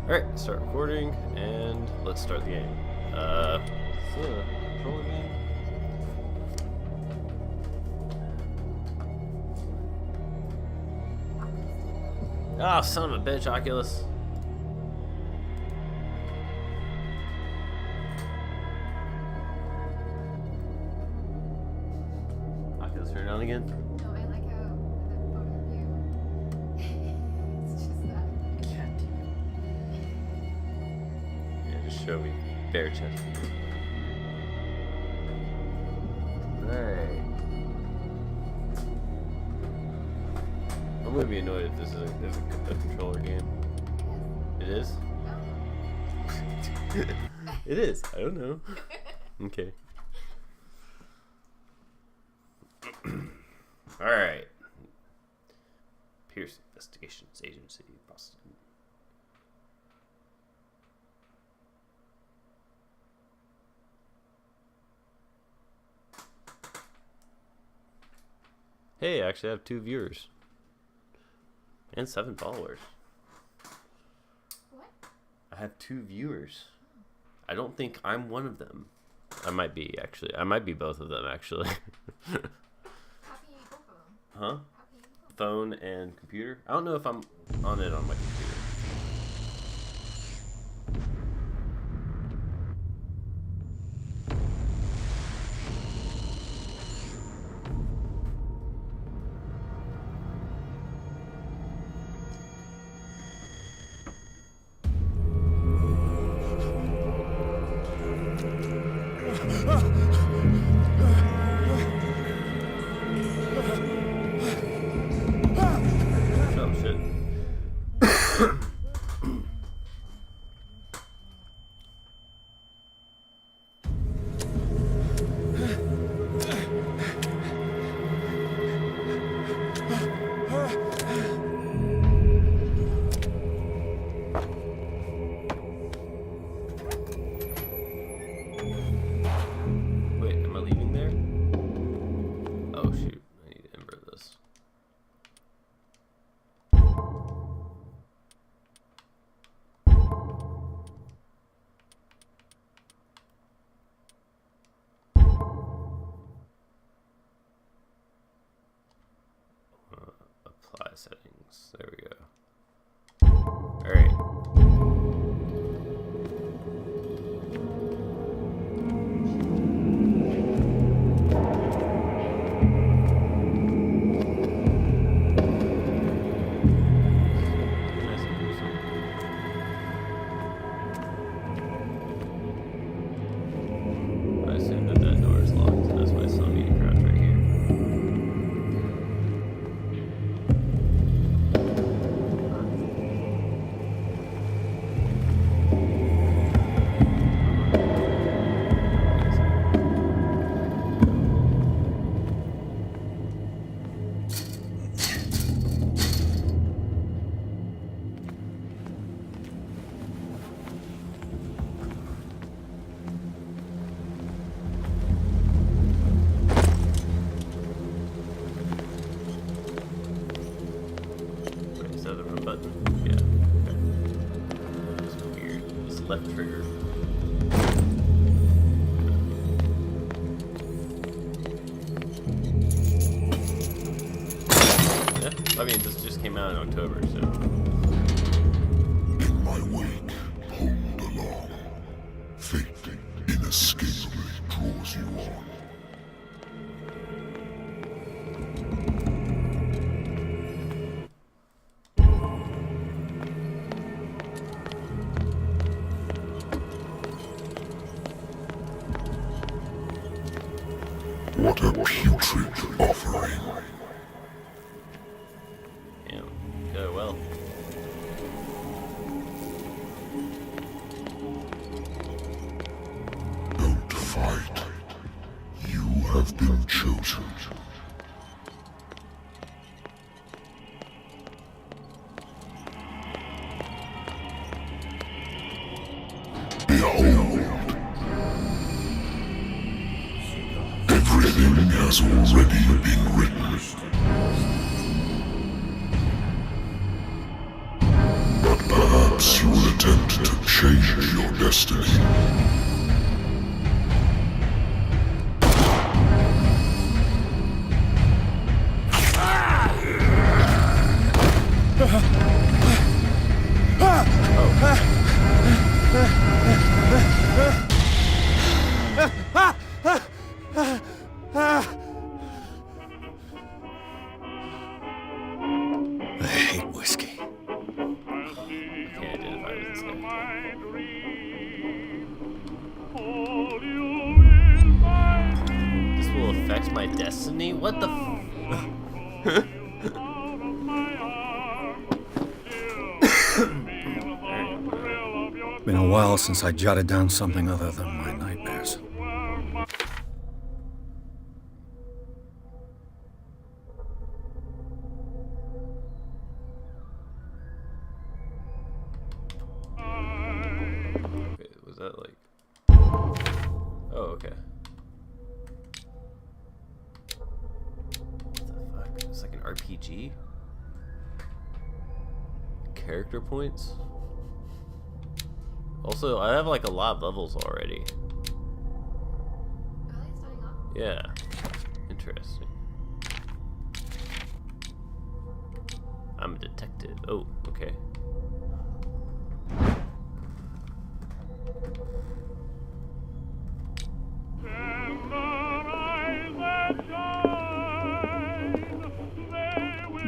Alright, start recording, and let's start the game. It's a controller game. Ah, son of a bitch, Oculus. Oculus, turn it on again. No, I like how the photo view. It's just that. Yeah, just show me bare chest. Alright. I'm gonna be annoyed if this is a controller game. It is? No. It is. I don't know. Okay. Alright. Pierce Investigations Agency, Boston. Hey, I actually have 2 viewers. And 7 followers. What? I have 2 viewers. I don't think I'm one of them. I might be, actually. I might be both of them, actually. How can you eat both of them? Huh? How can you eat both? Phone and computer? I don't know if I'm on it on my computer. Oh shit. Wait, am I leaving there? Oh shoot, I need to invert this. Apply settings. There we go. Alright. Nice and gruesome. I assume that door is locked, and that's why it's telling me to crouch right here. Wait, is that the run button? Yeah. Okay. It's weird. It's left trigger. Yeah, I mean, this just came out in October, so. In my wake, hold along. Fate inescapably draws you on. What a putrid offering. Damn. Go well. Don't fight. You have been chosen. Behold. Everything has already been written. But perhaps you will attempt I hate whiskey. Can't identify with this guy. This will affect my destiny? What the Been a while since I jotted down something other than my nightmares. Wait, was that like... Oh, okay. What the fuck? It's like an RPG? Character points? Also, I have like a lot of levels already. Really? Starting off? Yeah. Interesting. I'm a detective. Oh, okay.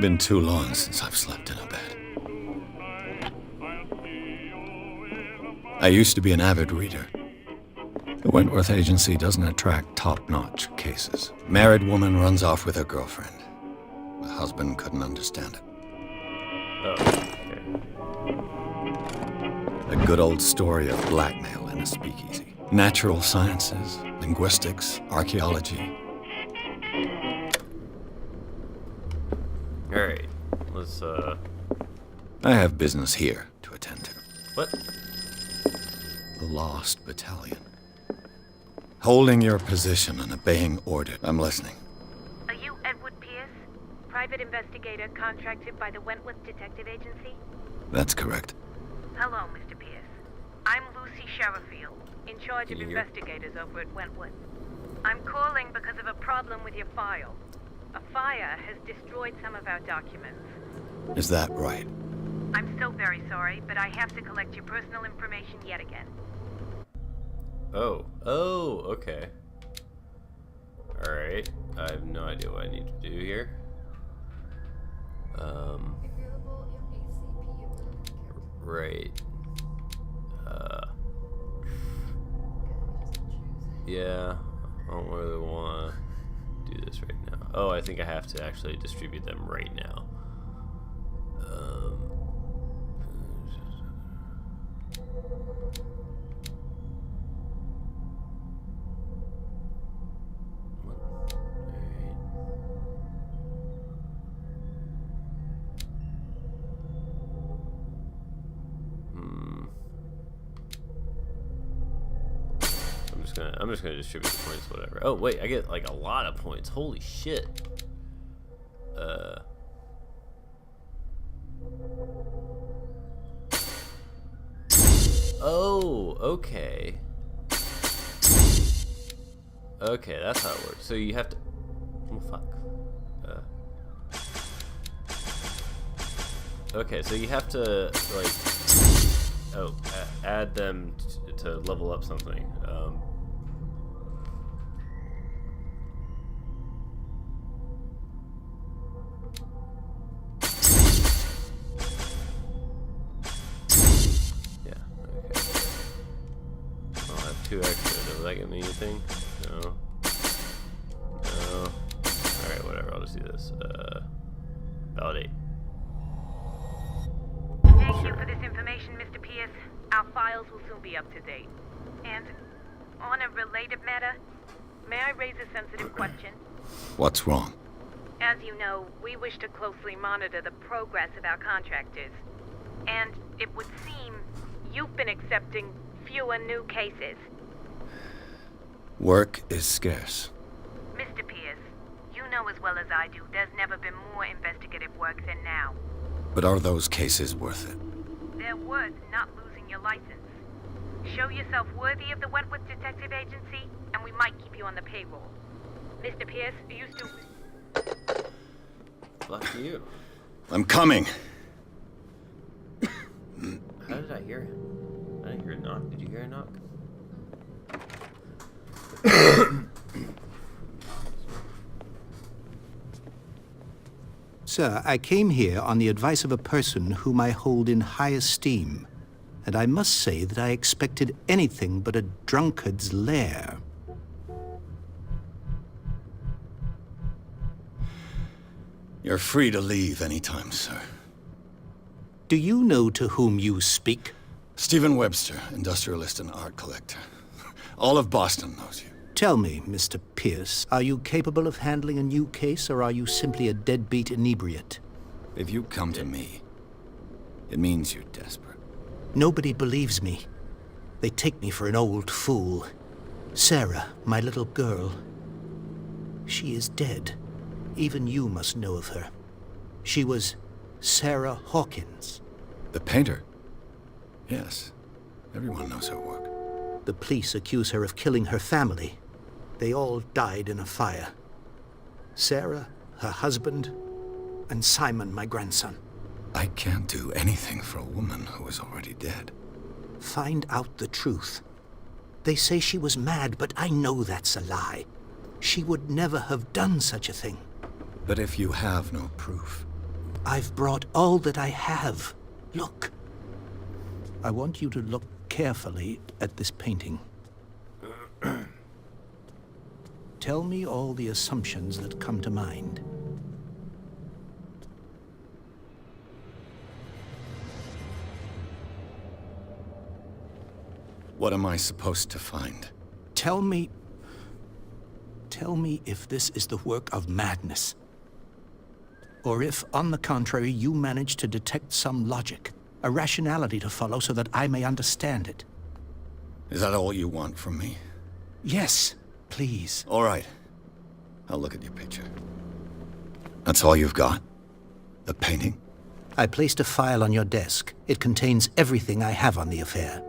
Been too long since I've slept in a bed. I used to be an avid reader. The Wentworth Agency doesn't attract top-notch cases. Married woman runs off with her girlfriend. The husband couldn't understand it. Oh, okay. A good old story of blackmail in a speakeasy. Natural sciences, linguistics, archaeology. Alright. Let's, I have business here to attend to. What? The Lost Battalion. Holding your position and obeying order. I'm listening. Are you Edward Pierce, private investigator contracted by the Wentworth Detective Agency? That's correct. Hello, Mr. Pierce. I'm Lucy Sherrifield, in charge Can of you hear? investigators over at Wentworth. I'm calling because of a problem with your file. A fire has destroyed some of our documents. Is that right? I'm so very sorry, but I have to collect your personal information yet again. Oh. Oh, okay. Alright. I have no idea what I need to do here. Available, you have ACP, you have character. Right. Choose. Yeah. I don't really want to do this right now. Oh, I think I have to actually distribute them right now. I'm just gonna distribute the points, whatever. Oh wait, I get like a lot of points. Holy shit. Oh, okay. Okay, that's how it works. So you have to. Oh fuck. Okay, so you have to like. Oh, add them to level up something. Two extra. Does that get me anything? No. No. Alright, whatever. I'll just do this. Validate. Thank you for this information, Mr. Pierce. Our files will soon be up to date. And on a related matter, may I raise a sensitive question? What's wrong? As you know, we wish to closely monitor the progress of our contractors. And it would seem you've been accepting fewer new cases. Work is scarce. Mr. Pierce, you know as well as I do, there's never been more investigative work than now. But are those cases worth it? They're worth not losing your license. Show yourself worthy of the Wentworth Detective Agency, and we might keep you on the payroll. Mr. Pierce, you still... Fuck you. I'm coming. How did did I hear? I didn't hear a knock. Did you hear a knock? Sir, I came here on the advice of a person whom I hold in high esteem, and I must say that I expected anything but a drunkard's lair. You're free to leave anytime, sir. Do you know to whom you speak? Stephen Webster, industrialist and art collector. All of Boston knows you. Tell me, Mr. Pierce, are you capable of handling a new case, or are you simply a deadbeat inebriate? If you come to me, it means you're desperate. Nobody believes me. They take me for an old fool. Sarah, my little girl, she is dead. Even you must know of her. She was Sarah Hawkins. The painter? Yes. Everyone knows her work. The police accuse her of killing her family. They all died in a fire. Sarah, her husband, and Simon, my grandson. I can't do anything for a woman who is already dead. Find out the truth. They say she was mad, but I know that's a lie. She would never have done such a thing. But if you have no proof... I've brought all that I have. Look. I want you to look carefully at this painting. Tell me all the assumptions that come to mind. What am I supposed to find? Tell me if this is the work of madness. Or if, on the contrary, you manage to detect some logic, a rationality to follow so that I may understand it. Is that all you want from me? Yes, please. All right. I'll look at your picture. That's all you've got? The painting? I placed a file on your desk. It contains everything I have on the affair.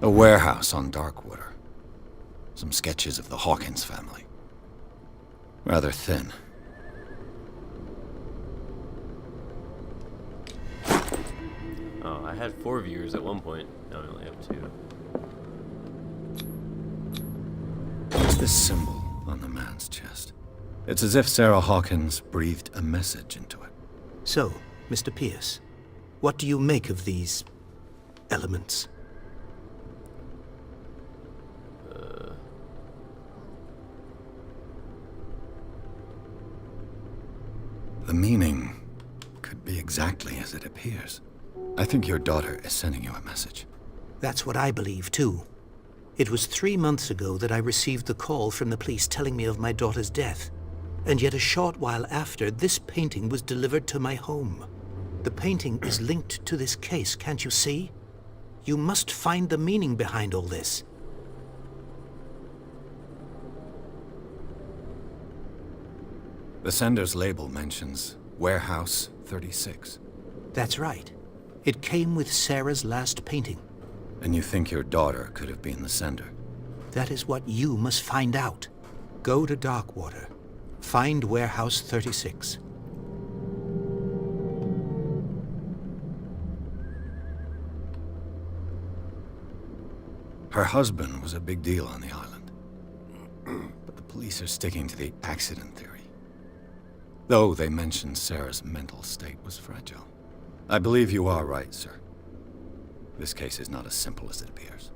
A warehouse on Darkwater. Some sketches of the Hawkins family. Rather thin. Oh, I had 4 viewers at one point. Now I only have 2. What's this symbol on the man's chest? It's as if Sarah Hawkins breathed a message into it. So, Mr. Pierce, what do you make of these elements? The meaning could be exactly as it appears. I think your daughter is sending you a message. That's what I believe, too. It was 3 months ago that I received the call from the police telling me of my daughter's death. And yet a short while after, this painting was delivered to my home. The painting is linked to this case, can't you see? You must find the meaning behind all this. The sender's label mentions Warehouse 36. That's right. It came with Sarah's last painting. And you think your daughter could have been the sender? That is what you must find out. Go to Darkwater. Find Warehouse 36. Her husband was a big deal on the island. But the police are sticking to the accident theory. Though they mentioned Sarah's mental state was fragile. I believe you are right, sir. This case is not as simple as it appears.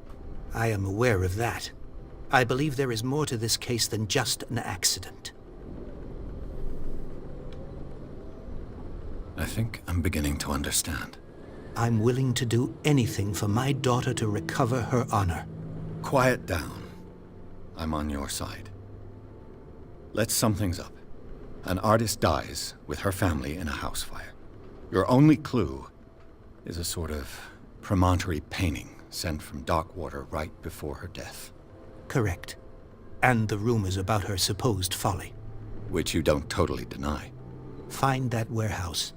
I am aware of that. I believe there is more to this case than just an accident. I think I'm beginning to understand. I'm willing to do anything for my daughter to recover her honor. Quiet down. I'm on your side. Let's sum things up. An artist dies with her family in a house fire. Your only clue is a sort of promontory painting sent from Darkwater right before her death. Correct. And the rumors about her supposed folly. Which you don't totally deny. Find that warehouse.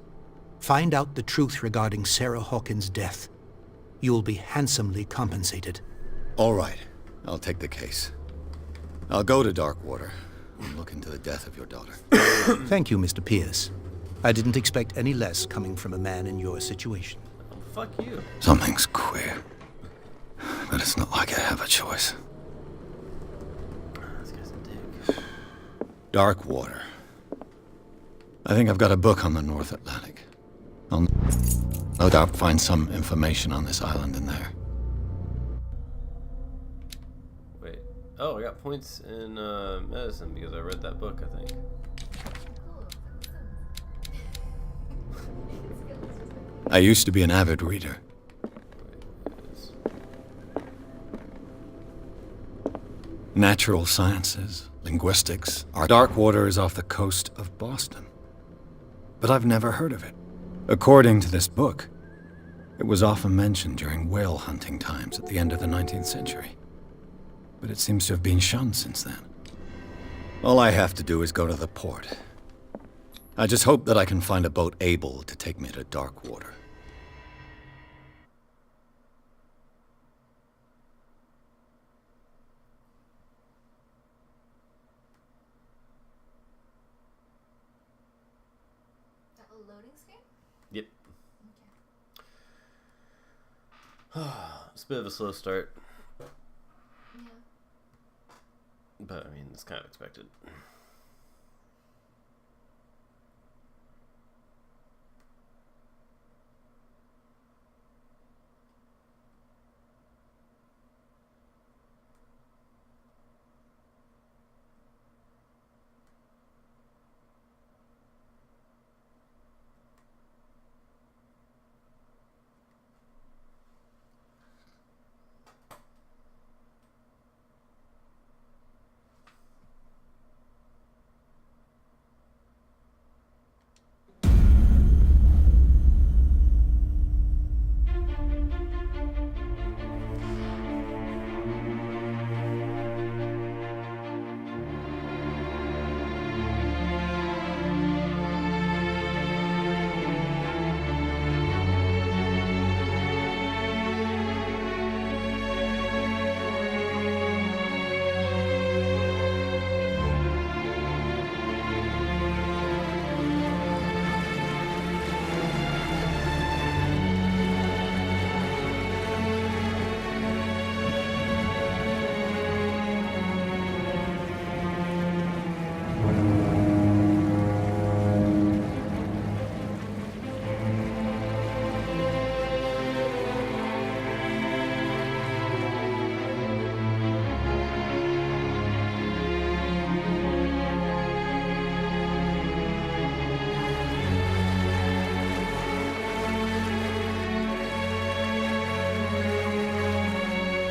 Find out the truth regarding Sarah Hawkins' death. You'll be handsomely compensated. All right. I'll take the case. I'll go to Darkwater and look into the death of your daughter. Thank you, Mr. Pierce. I didn't expect any less coming from a man in your situation. I'm Fuck you. Something's queer. But it's not like I have a choice. This guy's a dick. Dark water. I think I've got a book on the North Atlantic. I'll no doubt find some information on this island in there. Wait. Oh, I got points in medicine because I read that book, I think. I used to be an avid reader. Natural sciences, linguistics, art. Dark water is off the coast of Boston. But I've never heard of it. According to this book, it was often mentioned during whale hunting times at the end of the 19th century. But it seems to have been shunned since then. All I have to do is go to the port. I just hope that I can find a boat able to take me to dark water. That a loading screen? Yep. Okay. It's a bit of a slow start, Yeah. but I mean, it's kind of expected.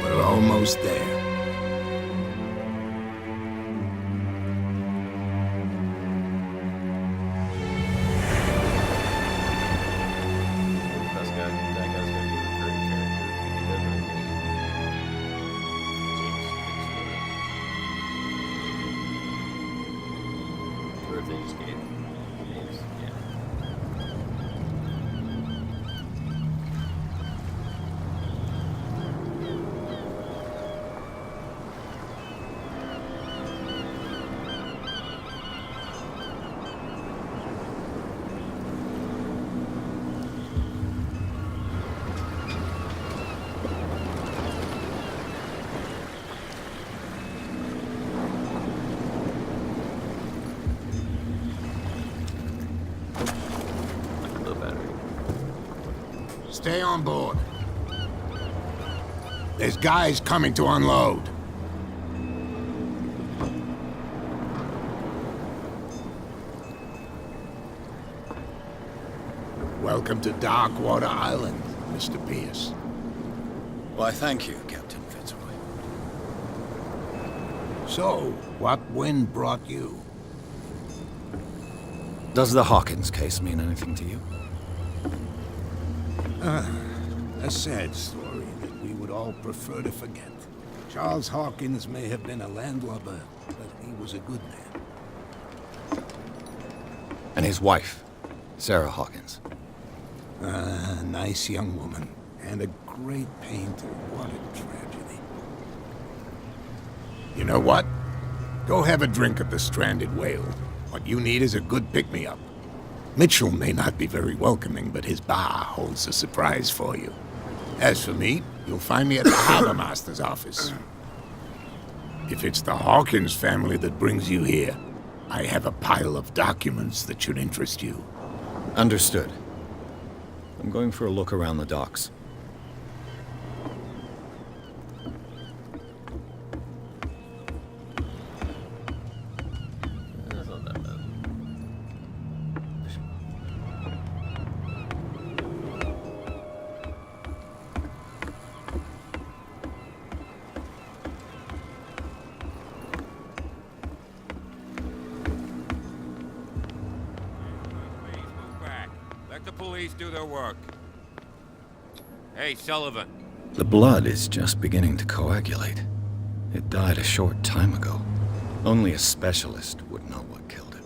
We're almost there. That guy's gonna be a recurring character because he doesn't need James. Or if they just gave names, yeah. Low battery. Stay on board. There's guys coming to unload. Welcome to Darkwater Island, Mr. Pierce. Why, thank you, Captain Fitzroy. So, what wind brought you? Does the Hawkins case mean anything to you? A sad story that we would all prefer to forget. Charles Hawkins may have been a landlubber, but he was a good man. And his wife, Sarah Hawkins. A nice young woman, and a great painter. What a tragedy. You know what? Go have a drink at the Stranded Whale. What you need is a good pick-me-up. Mitchell may not be very welcoming, but his bar holds a surprise for you. As for me, you'll find me at the Harbor Master's office. If it's the Hawkins family that brings you here, I have a pile of documents that should interest you. Understood. I'm going for a look around the docks. That's not that bad. Let the police do their work. Hey, Sullivan. The blood is just beginning to coagulate. It died a short time ago. Only a specialist would know what killed it.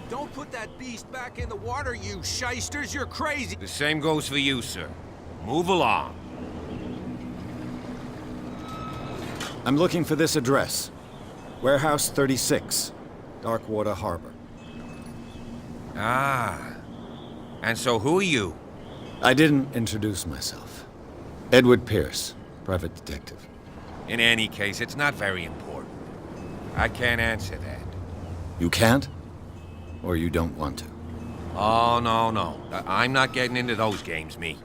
Don't put that beast back in the water, you shysters! You're crazy! The same goes for you, sir. Move along. I'm looking for this address. Warehouse 36, Darkwater Harbor. Ah. And so who are you? I didn't introduce myself. Edward Pierce, private detective. In any case, it's not very important. I can't answer that. You can't? Or you don't want to? Oh, no. I'm not getting into those games, me.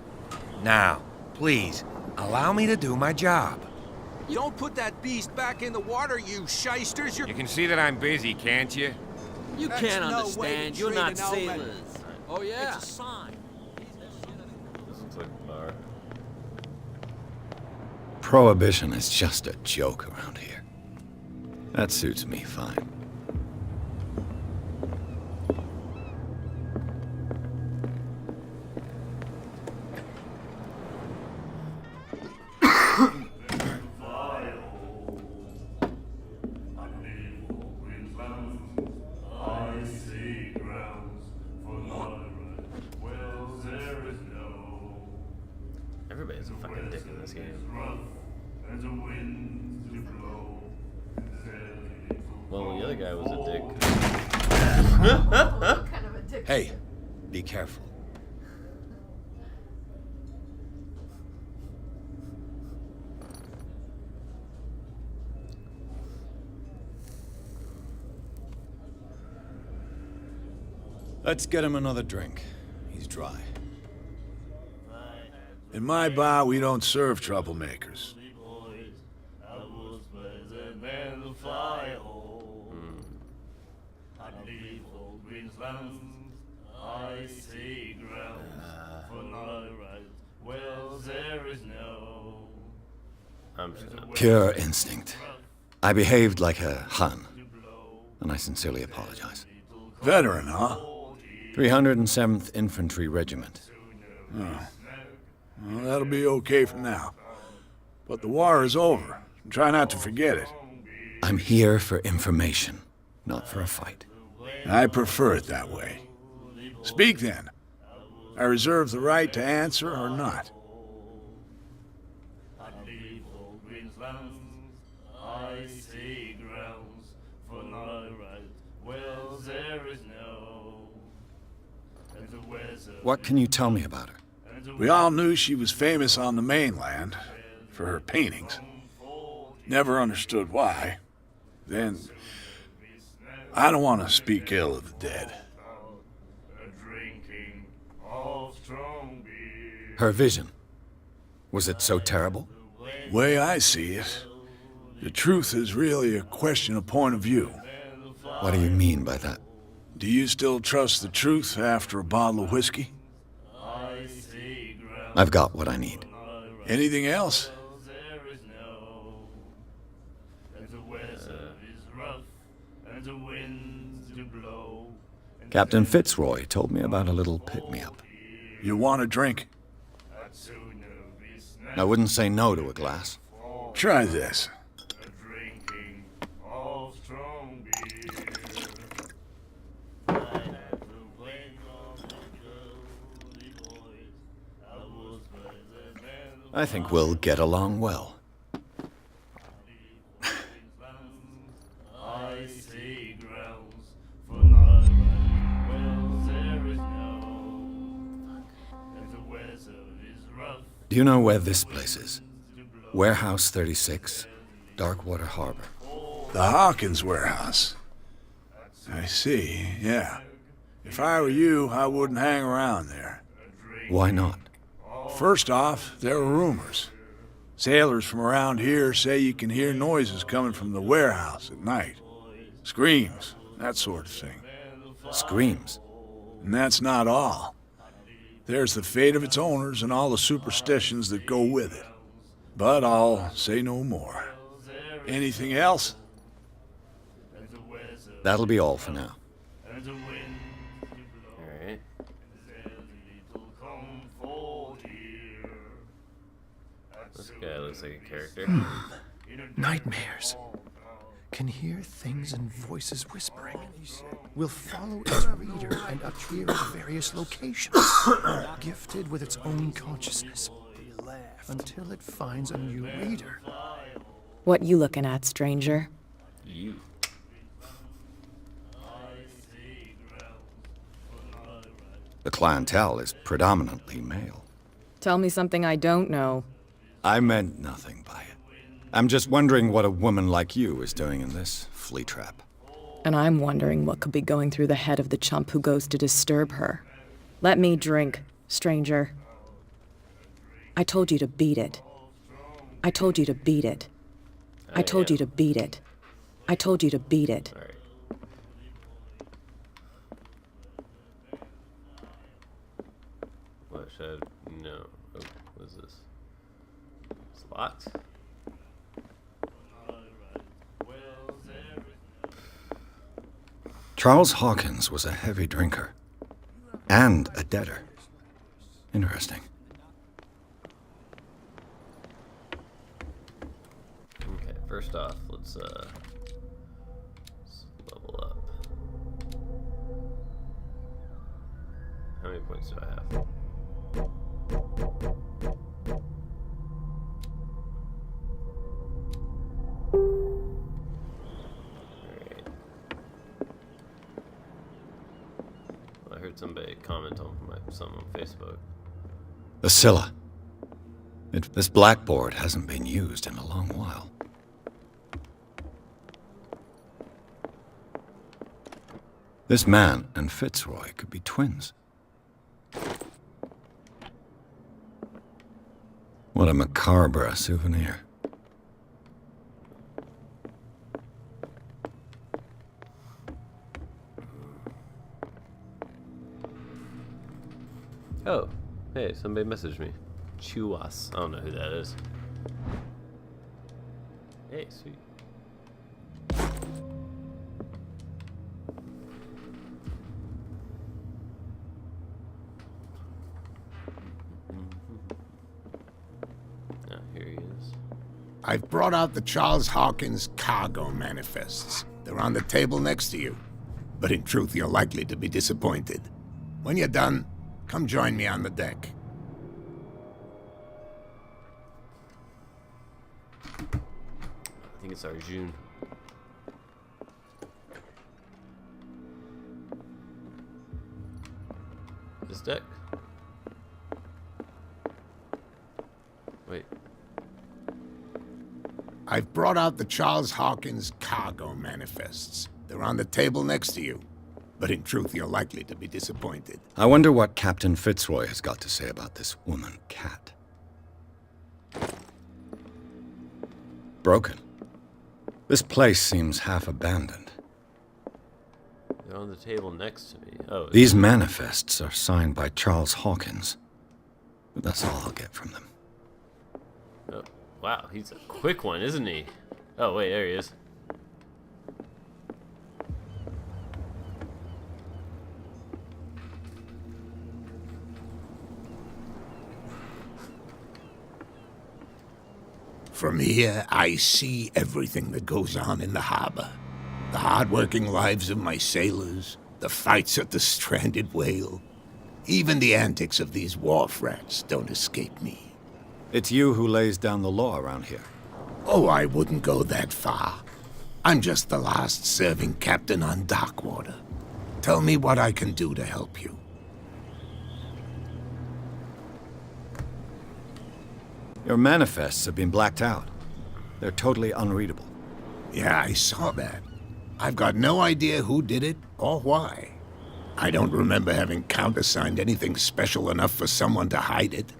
Now, please, allow me to do my job. Don't put that beast back in the water, you shysters! You can see that I'm busy, can't you? You That's can't no way understand. to You're treat not an element. sailors. Oh yeah. It's a sign. This looks like a bar. Prohibition is just a joke around here. That suits me fine. Everybody's a fucking dick in this game. Well, the other guy was a dick. What kind of a dick? Hey, be careful. Let's get him another drink. He's dry. In my bar, we don't serve troublemakers. I'm just gonna... Pure instinct. I behaved like a Hun, and I sincerely apologize. Veteran, huh? 307th Infantry Regiment. Well, that'll be okay for now. But the war is over. Try not to forget it. I'm here for information, not for a fight. I prefer it that way. Speak then. I reserve the right to answer or not. What can you tell me about her? We all knew she was famous on the mainland for her paintings. Never understood why. Then, I don't want to speak ill of the dead. Her vision. Was it so terrible? Way I see it, the truth is really a question of point of view. What do you mean by that? Do you still trust the truth after a bottle of whiskey? I've got what I need. Anything else? Captain Fitzroy told me about a little pick-me-up. You want a drink? I wouldn't say no to a glass. Try this. I think we'll get along well. Do you know where this place is? Warehouse 36, Darkwater Harbor. The Hawkins warehouse. I see, yeah. If I were you, I wouldn't hang around there. Why not? First off, there are rumors. Sailors from around here say you can hear noises coming from the warehouse at night. Screams, that sort of thing. Screams? And that's not all. There's the fate of its owners and all the superstitions that go with it. But I'll say no more. Anything else? That'll be all for now. Alright. This guy looks like a character. Nightmares. Can hear things and voices whispering. Will follow its reader and appear at various locations, gifted with its own consciousness, until it finds a new reader. What you looking at, stranger? You. The clientele is predominantly male. Tell me something I don't know. I meant nothing by it. I'm just wondering what a woman like you is doing in this flea trap. And I'm wondering what could be going through the head of the chump who goes to disturb her. Let me drink, stranger. I told you to beat it. I told you to beat it. I told you to beat it. I told you to beat it. Alright. What should I... No. Oh, what is this? It's locked? Charles Hawkins was a heavy drinker. And a debtor. Interesting. Okay, first off, let's level up. How many points do I have? Alright. Well, I heard somebody comment on something on Facebook. The Scylla. This blackboard hasn't been used in a long while. This man and Fitzroy could be twins. What a macabre souvenir. Oh, hey, somebody messaged me. Chuas. I don't know who that is. Hey, sweet. Ah, here he is. I've brought out the Charles Hawkins cargo manifests. They're on the table next to you. But in truth, you're likely to be disappointed. When you're done, come join me on the deck. I think it's Arjun. This deck? Wait. I've brought out the Charles Hawkins cargo manifests. They're on the table next to you. But in truth, you're likely to be disappointed. I wonder what Captain Fitzroy has got to say about this woman, Cat. Broken. This place seems half abandoned. They're on the table next to me. Oh, These manifests are signed by Charles Hawkins. But that's all I'll get from them. oh, wow, he's a quick one, isn't he? Oh, wait, there he is. From here, I see everything that goes on in the harbor. The hard-working lives of my sailors, the fights at the stranded whale. Even the antics of these wharf rats don't escape me. It's you who lays down the law around here. Oh, I wouldn't go that far. I'm just the last serving captain on Darkwater. Tell me what I can do to help you. Your manifests have been blacked out. They're totally unreadable. Yeah, I saw that. I've got no idea who did it or why. I don't remember having countersigned anything special enough for someone to hide it.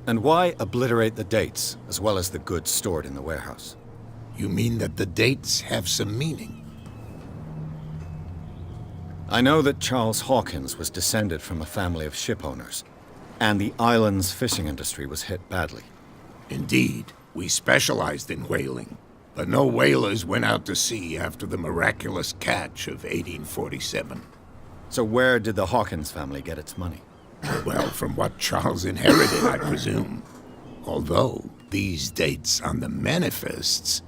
And why obliterate the dates, as well as the goods stored in the warehouse? You mean that the dates have some meaning? I know that Charles Hawkins was descended from a family of ship owners, and the island's fishing industry was hit badly. Indeed, we specialized in whaling, but no whalers went out to sea after the miraculous catch of 1847. So where did the Hawkins family get its money? Well, from what Charles inherited, I presume. Although, these dates on the manifests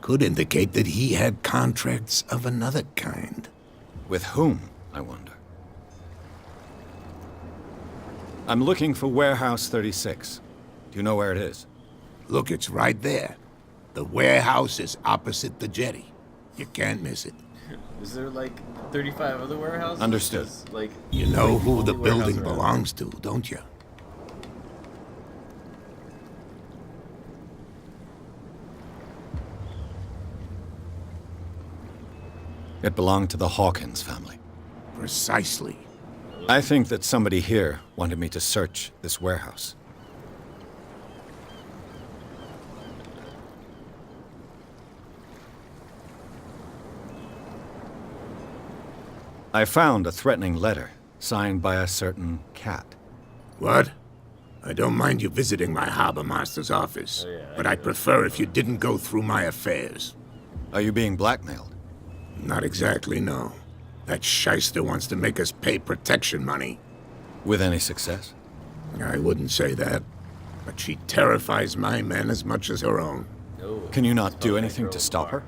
could indicate that he had contracts of another kind. With whom, I wonder? I'm looking for Warehouse 36. Do you know where it is? Look, it's right there. The warehouse is opposite the jetty. You can't miss it. Is there like 35 other warehouses? Understood. Like, You know who the only warehouse building around. belongs to, don't you? It belonged to the Hawkins family. Precisely. I think that somebody here wanted me to search this warehouse. I found a threatening letter signed by a certain cat. What? I don't mind you visiting my harbor master's office, but I'd prefer if you didn't go through my affairs. Are you being blackmailed? Not exactly, no. That shyster wants to make us pay protection money. With any success? I wouldn't say that, but she terrifies my men as much as her own. Can you not do anything to stop her?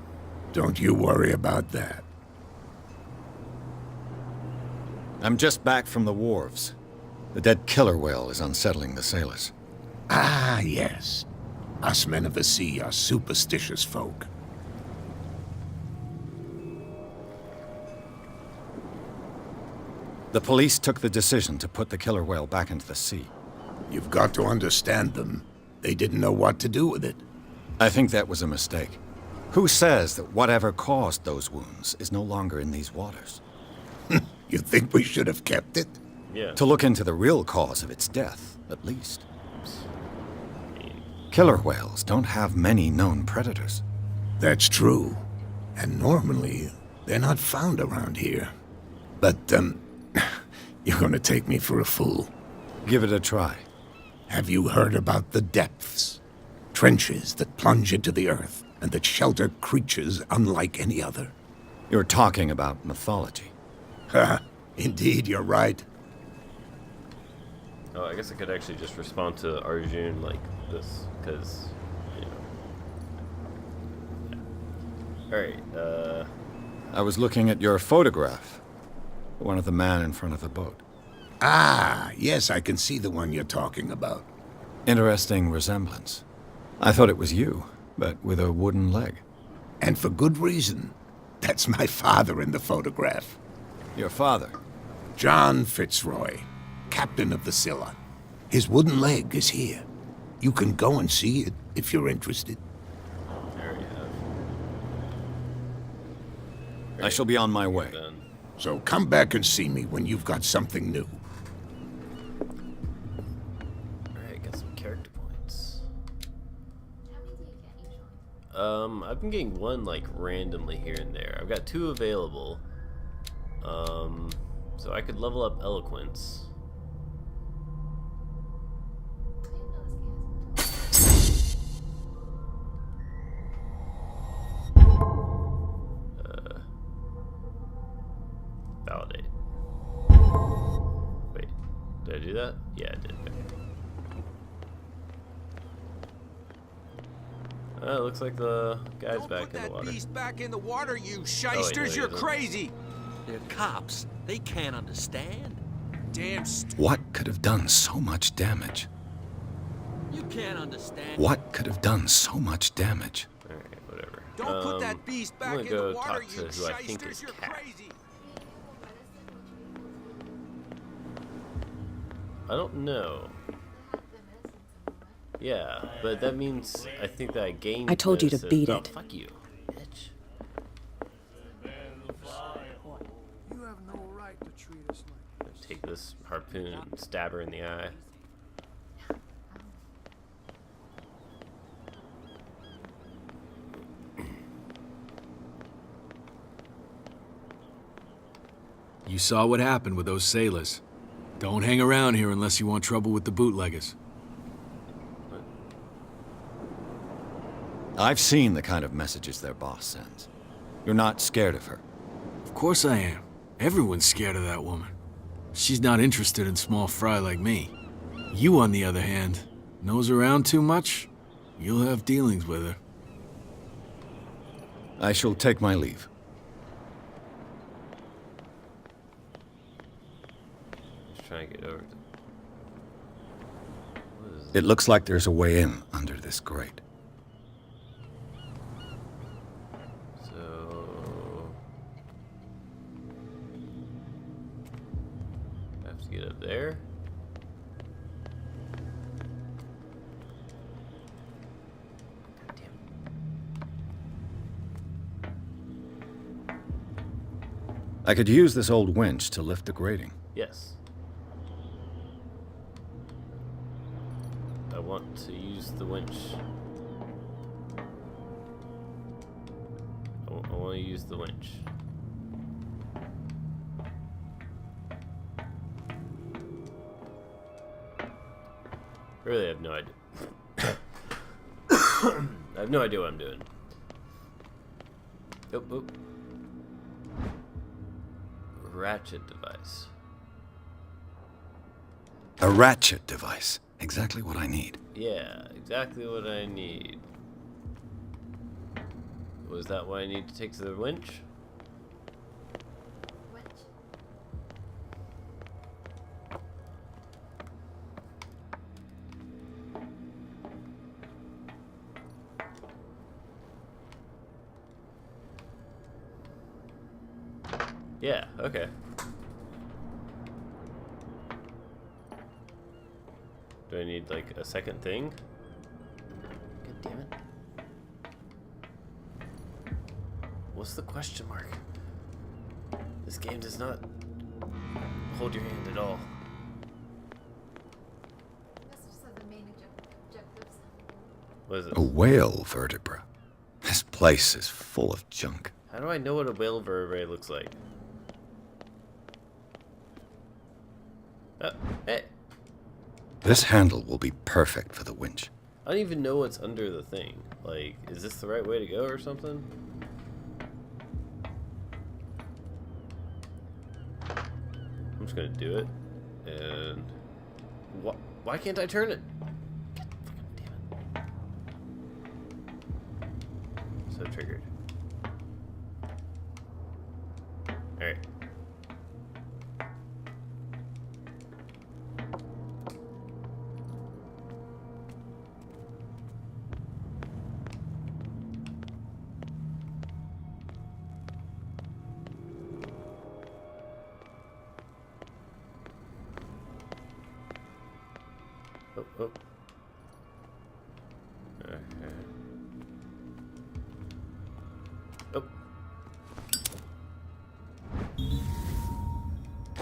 Don't you worry about that. I'm just back from the wharves. The dead killer whale is unsettling the sailors. Ah, yes. Us men of the sea are superstitious folk. The police took the decision to put the killer whale back into the sea. You've got to understand them. They didn't know what to do with it. I think that was a mistake. Who says that whatever caused those wounds is no longer in these waters? You think we should have kept it? Yeah. To look into the real cause of its death, at least. Killer whales don't have many known predators. That's true. And normally, they're not found around here. But, you're gonna take me for a fool. Give it a try. Have you heard about the depths? Trenches that plunge into the earth and that shelter creatures unlike any other. You're talking about mythology. Ha! Indeed, you're right. Oh, I guess I could actually just respond to Arjun like this, because, you know. Alright, I was looking at your photograph. One of the man in front of the boat. Ah, yes, I can see the one you're talking about. Interesting resemblance. I thought it was you, but with a wooden leg. And for good reason. That's my father in the photograph. Your father? John Fitzroy, captain of the Scylla. His wooden leg is here. You can go and see it if you're interested. there you have. I shall be on my way. Then. So come back and see me when you've got something new. Alright, got some character points. How many do you get each one? I've been getting one like randomly here and there. I've got 2 available. So I could level up eloquence. Validate. Wait, did I do that? Yeah, I did. Okay. Looks like the guy's Don't back put in the that water. beast back in the water, you no, shysters! he You're isn't. crazy! They're cops. They can't understand. Damn What could have done so much damage? You can't understand. What could have done so much damage? Alright, whatever. Don't put that beast I'm back gonna in go the water, talk to you who I think shysters! is You're Cat. crazy! I don't know. Yeah, but that means I think that I gained. I told you to this beat oh, it. Fuck you, bitch. You have no right to treat us like this. Take this harpoon and stab her in the eye. You saw what happened with those sailors. Don't hang around here unless you want trouble with the bootleggers. I've seen the kind of messages their boss sends. You're not scared of her. Of course I am. Everyone's scared of that woman. She's not interested in small fry like me. You, on the other hand, nose around too much, you'll have dealings with her. I shall take my leave. Just trying to get over to. What is It looks like there's a way in under this grate. So I have to get up there. God damn it. I could use this old winch to lift the grating. Yes. I want to use the winch. I want to use the winch. Really, I have no idea. I have no idea what I'm doing. Oop, oop. Ratchet device. A ratchet device. Exactly what I need. Yeah, exactly what I need. Was that what I need to take to the winch? Winch. Yeah, okay. Do I need like a second thing? God damn it. What's the question mark? This game does not hold your hand at all. That's just the main objectives. What is it? A whale vertebra. This place is full of junk. How do I know what a whale vertebrae looks like? Oh, hey. This handle will be perfect for the winch. I don't even know what's under the thing. Like, is this the right way to go or something? I'm just gonna do it. And... Why can't I turn it? God fucking damn it. So triggered. Alright. Oh, oh. Okay. Oh.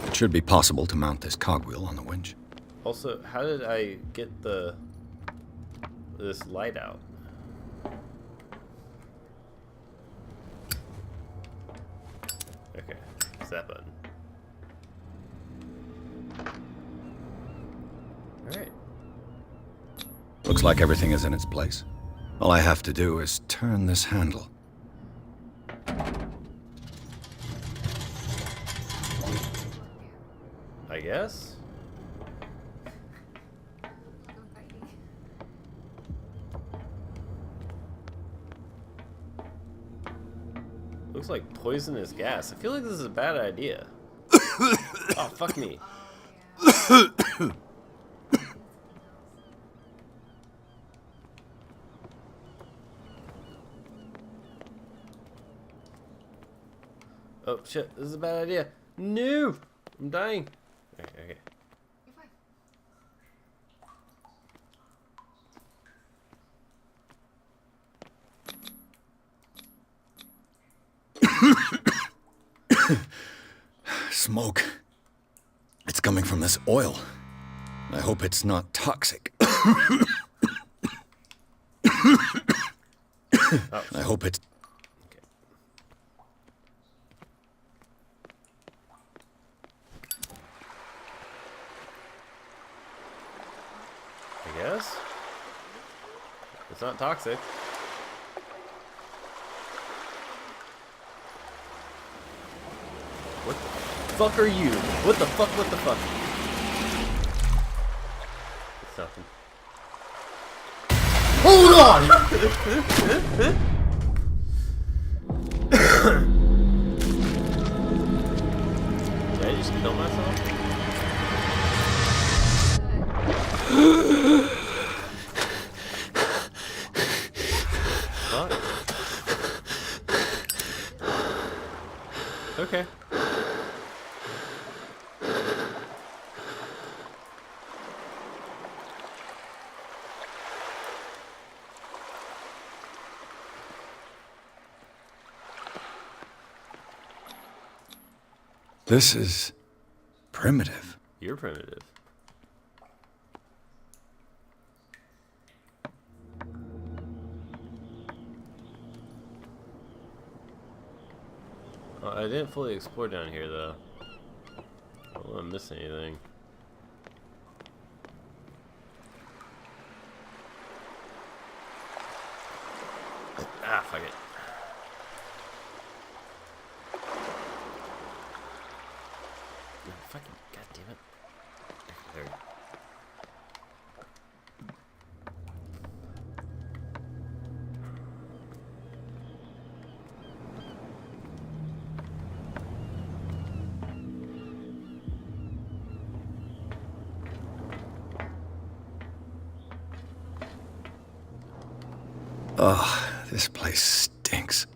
It should be possible to mount this cogwheel on the winch. Also, how did I get this light out? Okay, it's that button. Alright. Looks like everything is in its place. All I have to do is turn this handle. I guess? Looks like poisonous gas. I feel like this is a bad idea. Oh, fuck me. Oh shit, this is a bad idea. No! I'm dying. Okay, okay. You're fine. Smoke. It's coming from this oil. I hope it's not toxic. I hope it's... Okay. I guess. It's not toxic. What the fuck are you? What the fuck? What the fuck? It's nothing. Hold on! Did I just kill myself? Fuck. Okay. This is primitive. You're primitive. I didn't fully explore down here though. I don't want to miss anything. Ah, fuck it. Fucking goddamn it. There. Oh, this place stinks.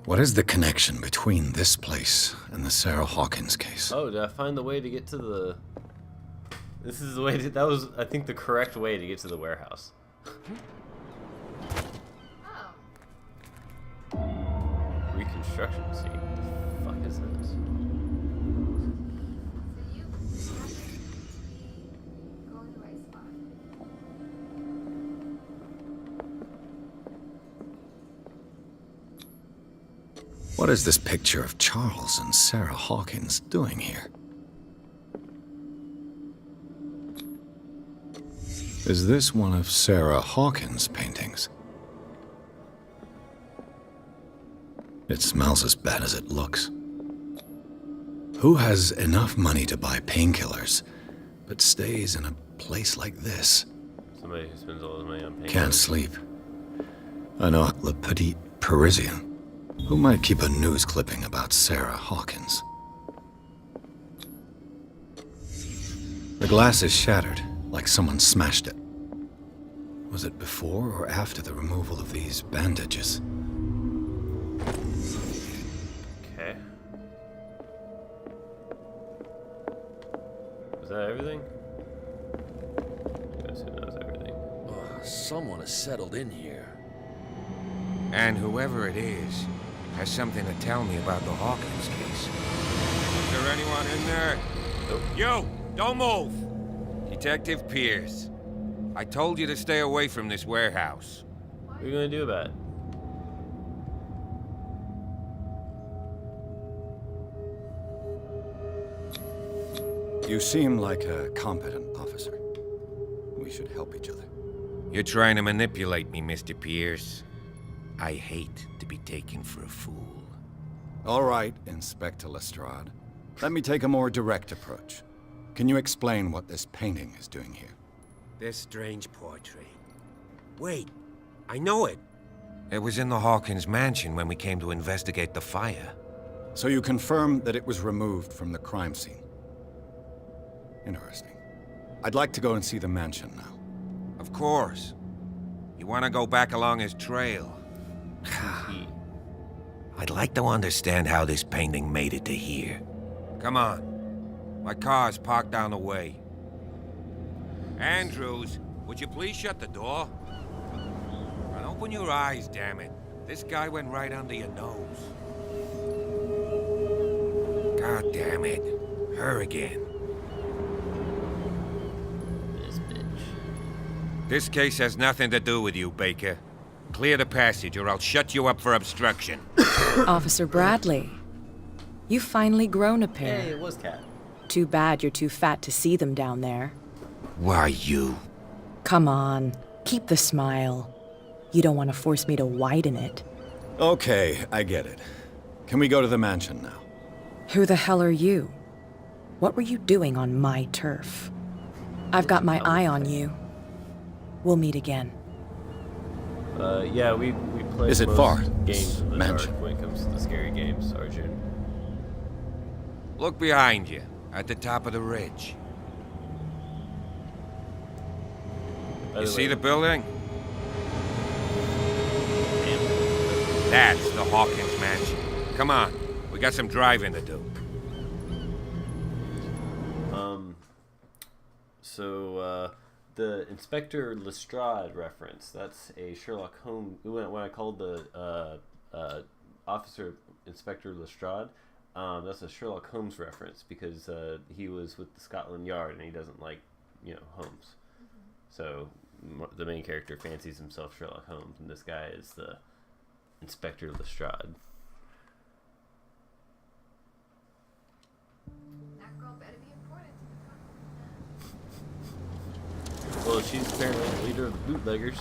What is the connection between this place and the Sarah Hawkins case? Oh, did I find the way to get to the... This is the way to... That was, I think, the correct way to get to the warehouse. Reconstruction scene. What the fuck is this? What is this picture of Charles and Sarah Hawkins doing here? Is this one of Sarah Hawkins' paintings? It smells as bad as it looks. Who has enough money to buy painkillers, but stays in a place like this? Somebody who spends all his money on painkillers. Can't sleep. Un Le Petit Parisien. Who might keep a news clipping about Sarah Hawkins? The glass is shattered, like someone smashed it. Was it before or after the removal of these bandages? Okay. Is that everything? Guess who knows everything. Oh, someone has settled in here. And whoever it is has something to tell me about the Hawkins case. Is there anyone in there? Nope. You! Don't move! Detective Pierce. I told you to stay away from this warehouse. What are you gonna do about it? You seem like a competent officer. We should help each other. You're trying to manipulate me, Mr. Pierce. I hate to be taken for a fool. All right, Inspector Lestrade. Let me take a more direct approach. Can you explain what this painting is doing here? This strange portrait. Wait, I know it. It was in the Hawkins mansion when we came to investigate the fire. So you confirm that it was removed from the crime scene? Interesting. I'd like to go and see the mansion now. Of course. You want to go back along his trail? I'd like to understand how this painting made it to here. Come on. My car's parked down the way. Andrews, would you please shut the door? And open your eyes, damn it. This guy went right under your nose. God damn it. Her again. This bitch. This case has nothing to do with you, Baker. Clear the passage or I'll shut you up for obstruction. Officer Bradley. You've finally grown a pair. Hey, it was Cat. Too bad you're too fat to see them down there. Why you? Come on, keep the smile. You don't want to force me to widen it. Okay, I get it. Can we go to the mansion now? Who the hell are you? What were you doing on my turf? I've got my eye on you. We'll meet again. Yeah, we play Is it most far, games in the mansion? dark when it comes to the scary games, Sergeant. Look behind you, at the top of the ridge. You see the building? That's the Hawkins mansion. Come on, we got some driving to do. So, the Inspector Lestrade reference, that's a Sherlock Holmes... When I called the Officer Inspector Lestrade, that's a Sherlock Holmes reference because he was with the Scotland Yard and he doesn't like, Holmes. So the main character fancies himself Sherlock Holmes, and this guy is the Inspector Lestrade. That girl better be important to the Well, she's apparently the leader of the bootleggers.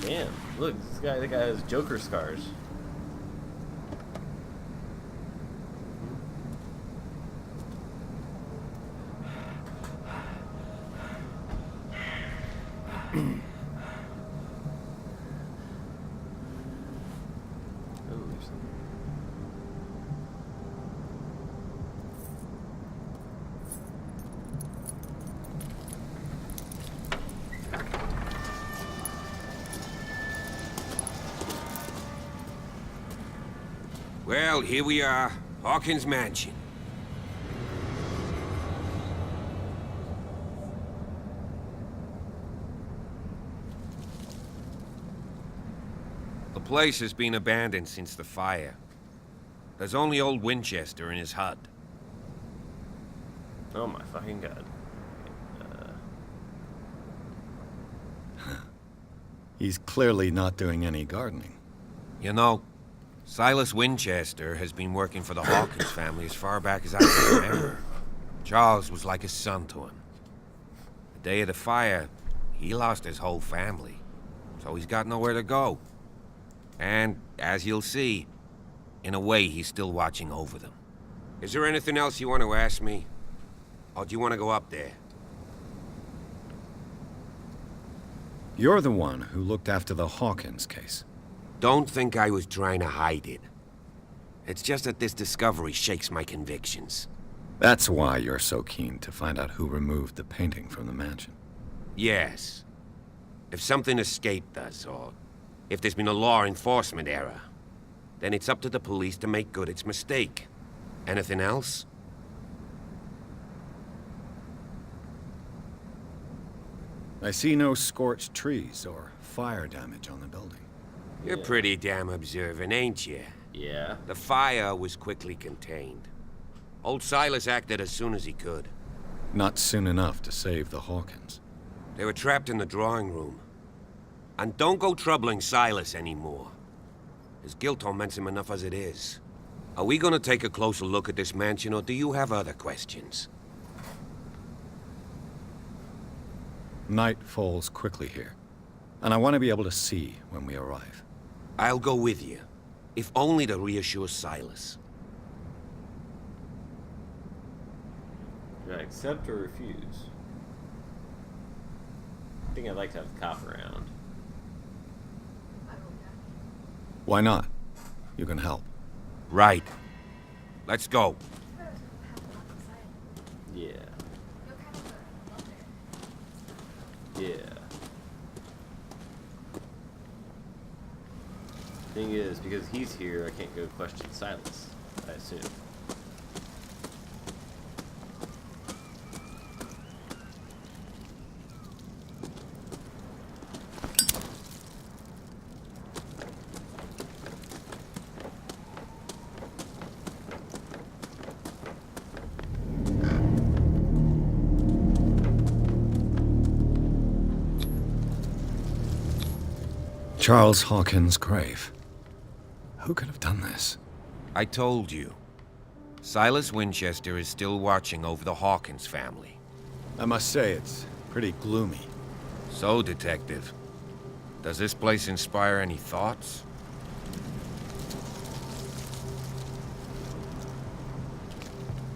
Damn, look, the guy has Joker scars. Well, here we are, Hawkins Mansion. The place has been abandoned since the fire. There's only old Winchester in his hut. Oh my fucking god. He's clearly not doing any gardening. You know, Silas Winchester has been working for the Hawkins family as far back as I can remember. Charles was like a son to him. The day of the fire, he lost his whole family, so he's got nowhere to go. And, as you'll see, in a way, he's still watching over them. Is there anything else you want to ask me? Or do you want to go up there? You're the one who looked after the Hawkins case. Don't think I was trying to hide it. It's just that this discovery shakes my convictions. That's why you're so keen to find out who removed the painting from the mansion. Yes. If something escaped us, or if there's been a law enforcement error, then it's up to the police to make good its mistake. Anything else? I see no scorched trees or fire damage on the building. You're pretty damn observant, ain't you? Yeah. The fire was quickly contained. Old Silas acted as soon as he could. Not soon enough to save the Hawkins. They were trapped in the drawing room. And don't go troubling Silas anymore. His guilt torments him enough as it is. Are we gonna take a closer look at this mansion, or do you have other questions? Night falls quickly here, and I want to be able to see when we arrive. I'll go with you, if only to reassure Silas. Should I accept or refuse? I think I'd like to have the cop around. Why not? You can help. Right. Let's go. Yeah. Yeah. Thing is, because he's here, I can't go question Silas, I assume. Charles Hawkins' grave. Who could have done this? I told you. Silas Winchester is still watching over the Hawkins family. I must say, it's pretty gloomy. So, Detective, does this place inspire any thoughts?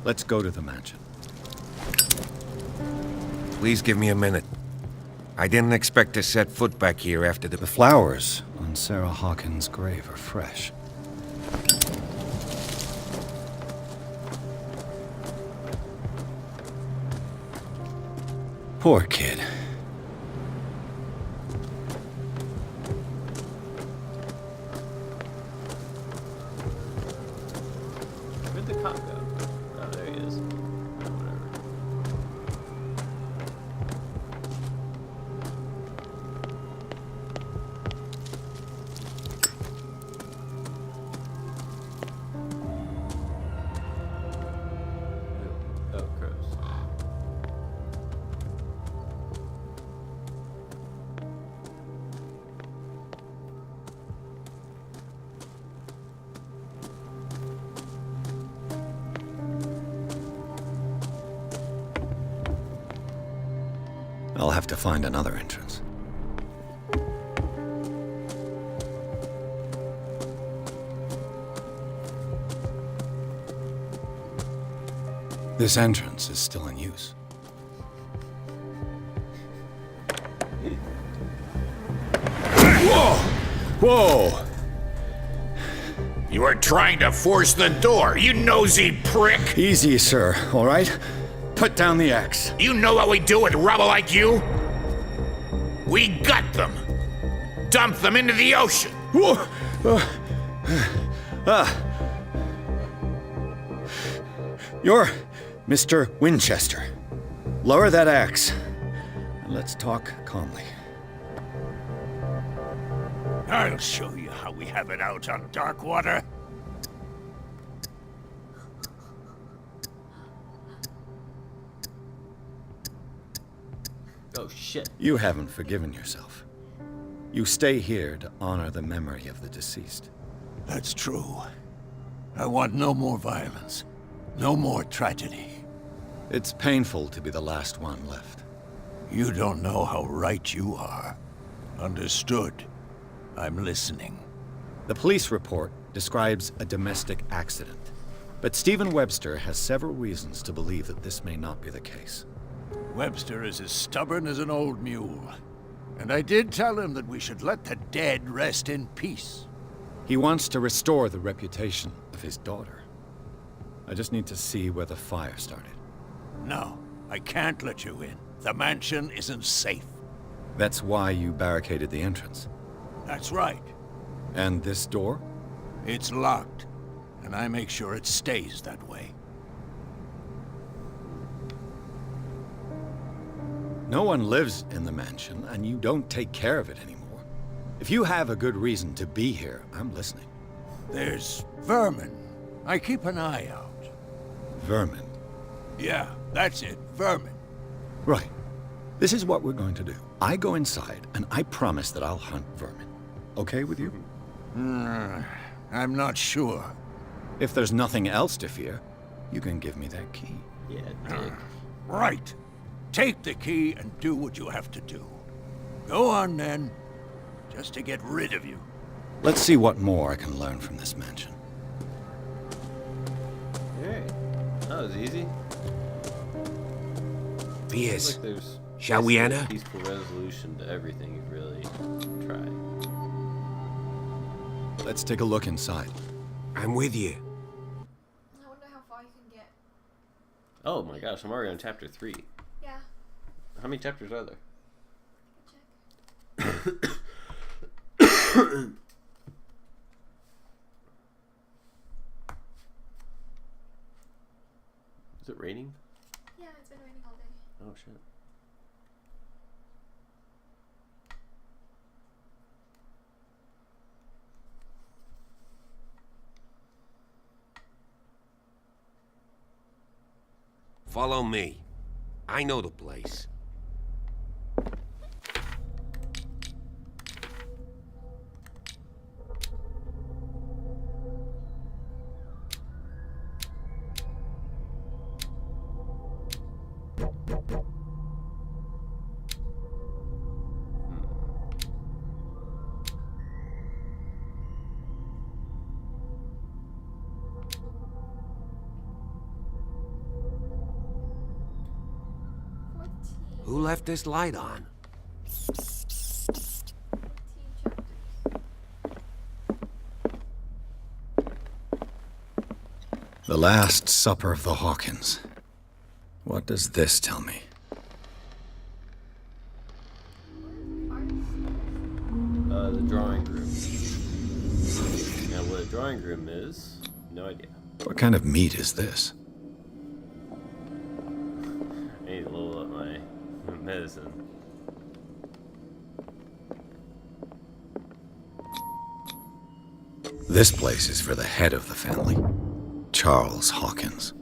Let's go to the mansion. Please give me a minute. I didn't expect to set foot back here after the... The flowers on Sarah Hawkins' grave are fresh. Poor kid. Where'd the cop go? Oh, there he is. Oh, whatever. Oh, crows. I'll have to find another entrance. This entrance is still in use. Whoa! Whoa! You were trying to force the door, you nosy prick! Easy, sir, all right? Put down the axe. You know what we do with rubble like you? We gut them! Dump them into the ocean! Whoa! You're Mr. Winchester. Lower that axe. And let's talk calmly. I'll show you how we have it out on Darkwater. Oh, shit. You haven't forgiven yourself. You stay here to honor the memory of the deceased. That's true. I want no more violence. No more tragedy. It's painful to be the last one left. You don't know how right you are. Understood. I'm listening. The police report describes a domestic accident, but Stephen Webster has several reasons to believe that this may not be the case. Webster is as stubborn as an old mule. And I did tell him that we should let the dead rest in peace. He wants to restore the reputation of his daughter. I just need to see where the fire started. No, I can't let you in. The mansion isn't safe. That's why you barricaded the entrance. That's right. And this door? It's locked, and I make sure it stays that way. No one lives in the mansion, and you don't take care of it anymore. If you have a good reason to be here, I'm listening. There's vermin. I keep an eye out. Vermin? Yeah, that's it. Vermin. Right. This is what we're going to do. I go inside, and I promise that I'll hunt vermin. Okay with you? I'm not sure. If there's nothing else to fear, you can give me that key. Yeah, dick. Right. Take the key and do what you have to do. Go on, then. Just to get rid of you. Let's see what more I can learn from this mansion. Alright. That was easy. Pierce, Like there's shall we basically a enter? peaceful resolution to everything you've really tried. Let's take a look inside. I'm with you. I wonder how far you can get. Oh my gosh, I'm already on chapter 3. Yeah. How many chapters are there? Check. Is it raining? Yeah, it's been raining all day. Oh shit. Follow me. I know the place. Who left this light on? The Last Supper of the Hawkins. What does this tell me? The drawing room. Now, what a drawing room is, no idea. What kind of meat is this? I need to level up my medicine. This place is for the head of the family, Charles Hawkins.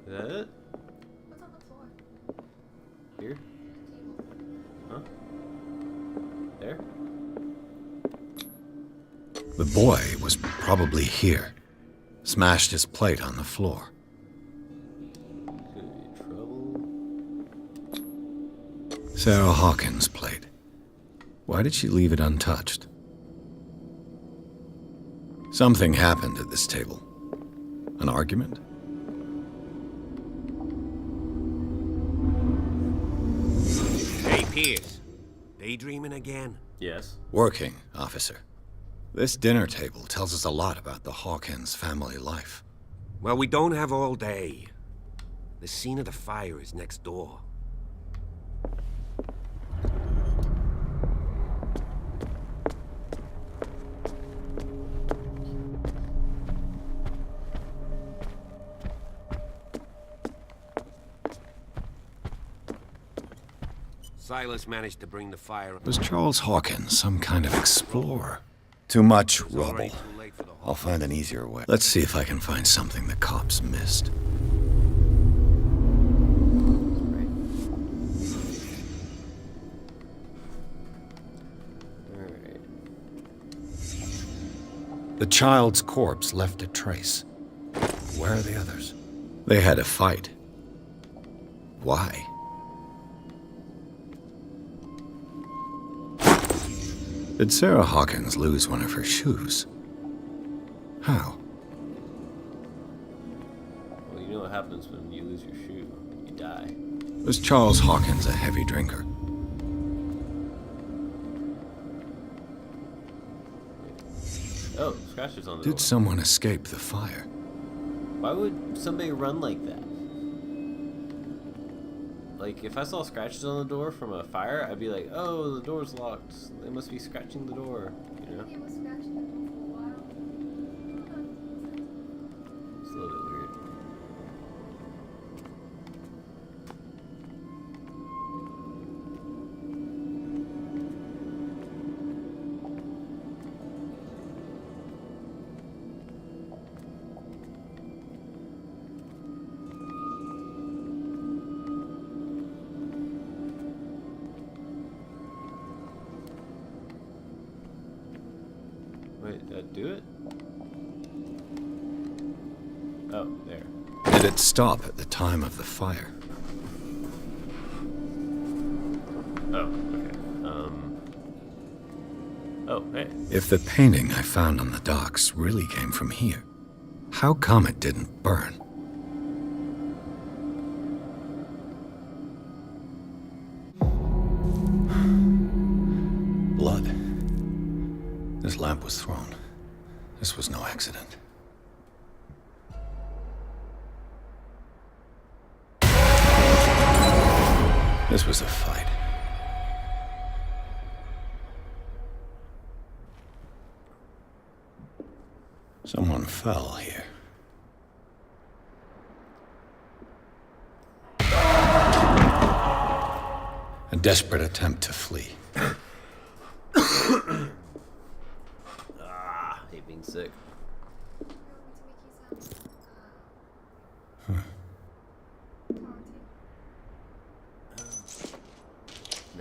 Is that it? What's on the floor? Here? Huh? There? The boy was probably here. Smashed his plate on the floor. Could be trouble. Sarah Hawkins' plate. Why did she leave it untouched? Something happened at this table. An argument? Hey, Pierce. Daydreaming again? Yes. Working, officer. This dinner table tells us a lot about the Hawkins family life. Well, we don't have all day. The scene of the fire is next door. Silas managed to bring the fire up. Was Charles Hawkins some kind of explorer? Too much rubble. I'll find an easier way. Let's see if I can find something the cops missed. Alright. The child's corpse left a trace. Where are the others? They had a fight. Why? Did Sarah Hawkins lose one of her shoes? How? Well, you know what happens when you lose your shoe. You die. Was Charles Hawkins a heavy drinker? Oh, scratches on the Did door. someone escape the fire? Why would somebody run like that? Like, if I saw scratches on the door from a fire, I'd be like, oh, the door's locked. They must be scratching the door, you know? He was scratching the door for a while. It's a little bit weird. Wait, did that do it? Oh, there. Did it stop at the time of the fire? Oh, okay. Oh, hey. If the painting I found on the docks really came from here, how come it didn't burn? Blood. This lamp was thrown. This was no accident. This was a fight. Someone fell here. A desperate attempt to flee. Ah, hate being sick.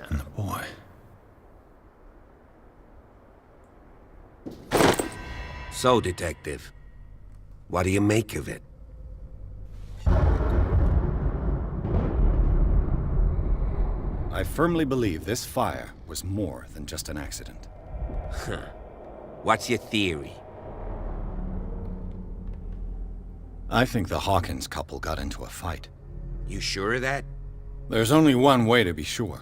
And the boy. So, Detective, what do you make of it? I firmly believe this fire was more than just an accident. Huh. What's your theory? I think the Hawkins couple got into a fight. You sure of that? There's only one way to be sure.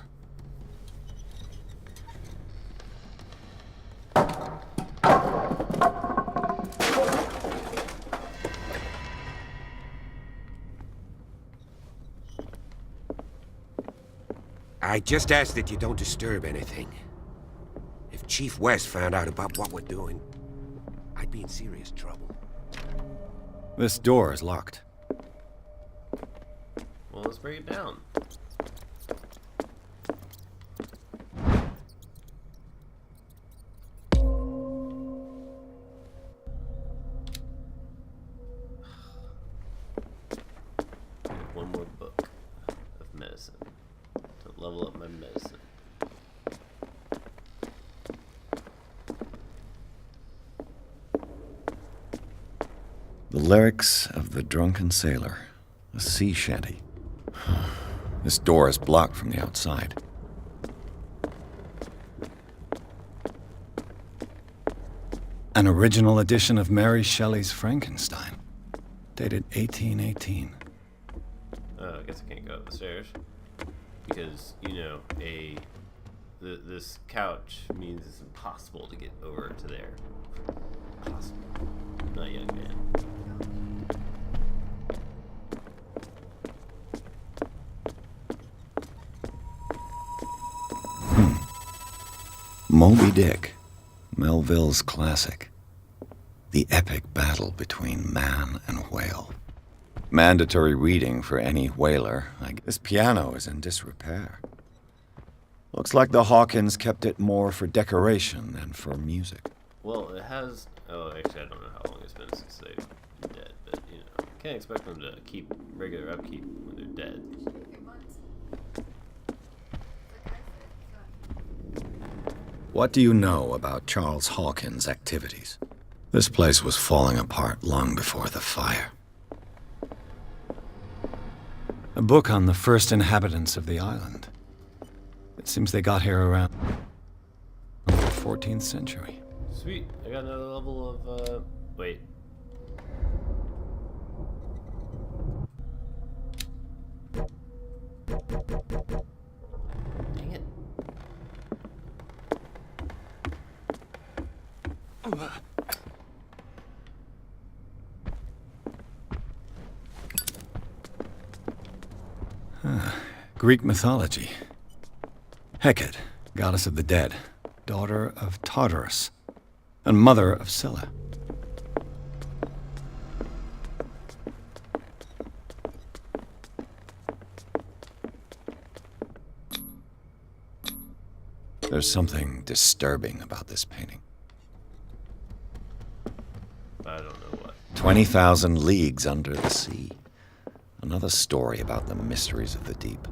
I just ask that you don't disturb anything. If Chief West found out about what we're doing, I'd be in serious trouble. This door is locked. Well, let's break it down. One more book of medicine to level up my medicine. The lyrics of the drunken sailor. A sea shanty. This door is blocked from the outside. An original edition of Mary Shelley's Frankenstein, dated 1818. I guess I can't go up the stairs because this couch means it's impossible to get over to there. Impossible. Not young man. Moby Dick, Melville's classic. The epic battle between man and whale. Mandatory reading for any whaler. This piano is in disrepair. Looks like the Hawkins kept it more for decoration than for music. Well, it has... Oh, actually, I don't know how long it's been since they're dead, but, can't expect them to keep regular upkeep when they're dead. What do you know about Charles Hawkins' activities? This place was falling apart long before the fire. A book on the first inhabitants of the island. It seems they got here around the 14th century. Sweet, I got another level of, wait. Dang it. Greek mythology. Hecate, goddess of the dead, daughter of Tartarus, and mother of Scylla. There's something disturbing about this painting. I don't know what. 20,000 leagues under the sea. Another story about the mysteries of the deep.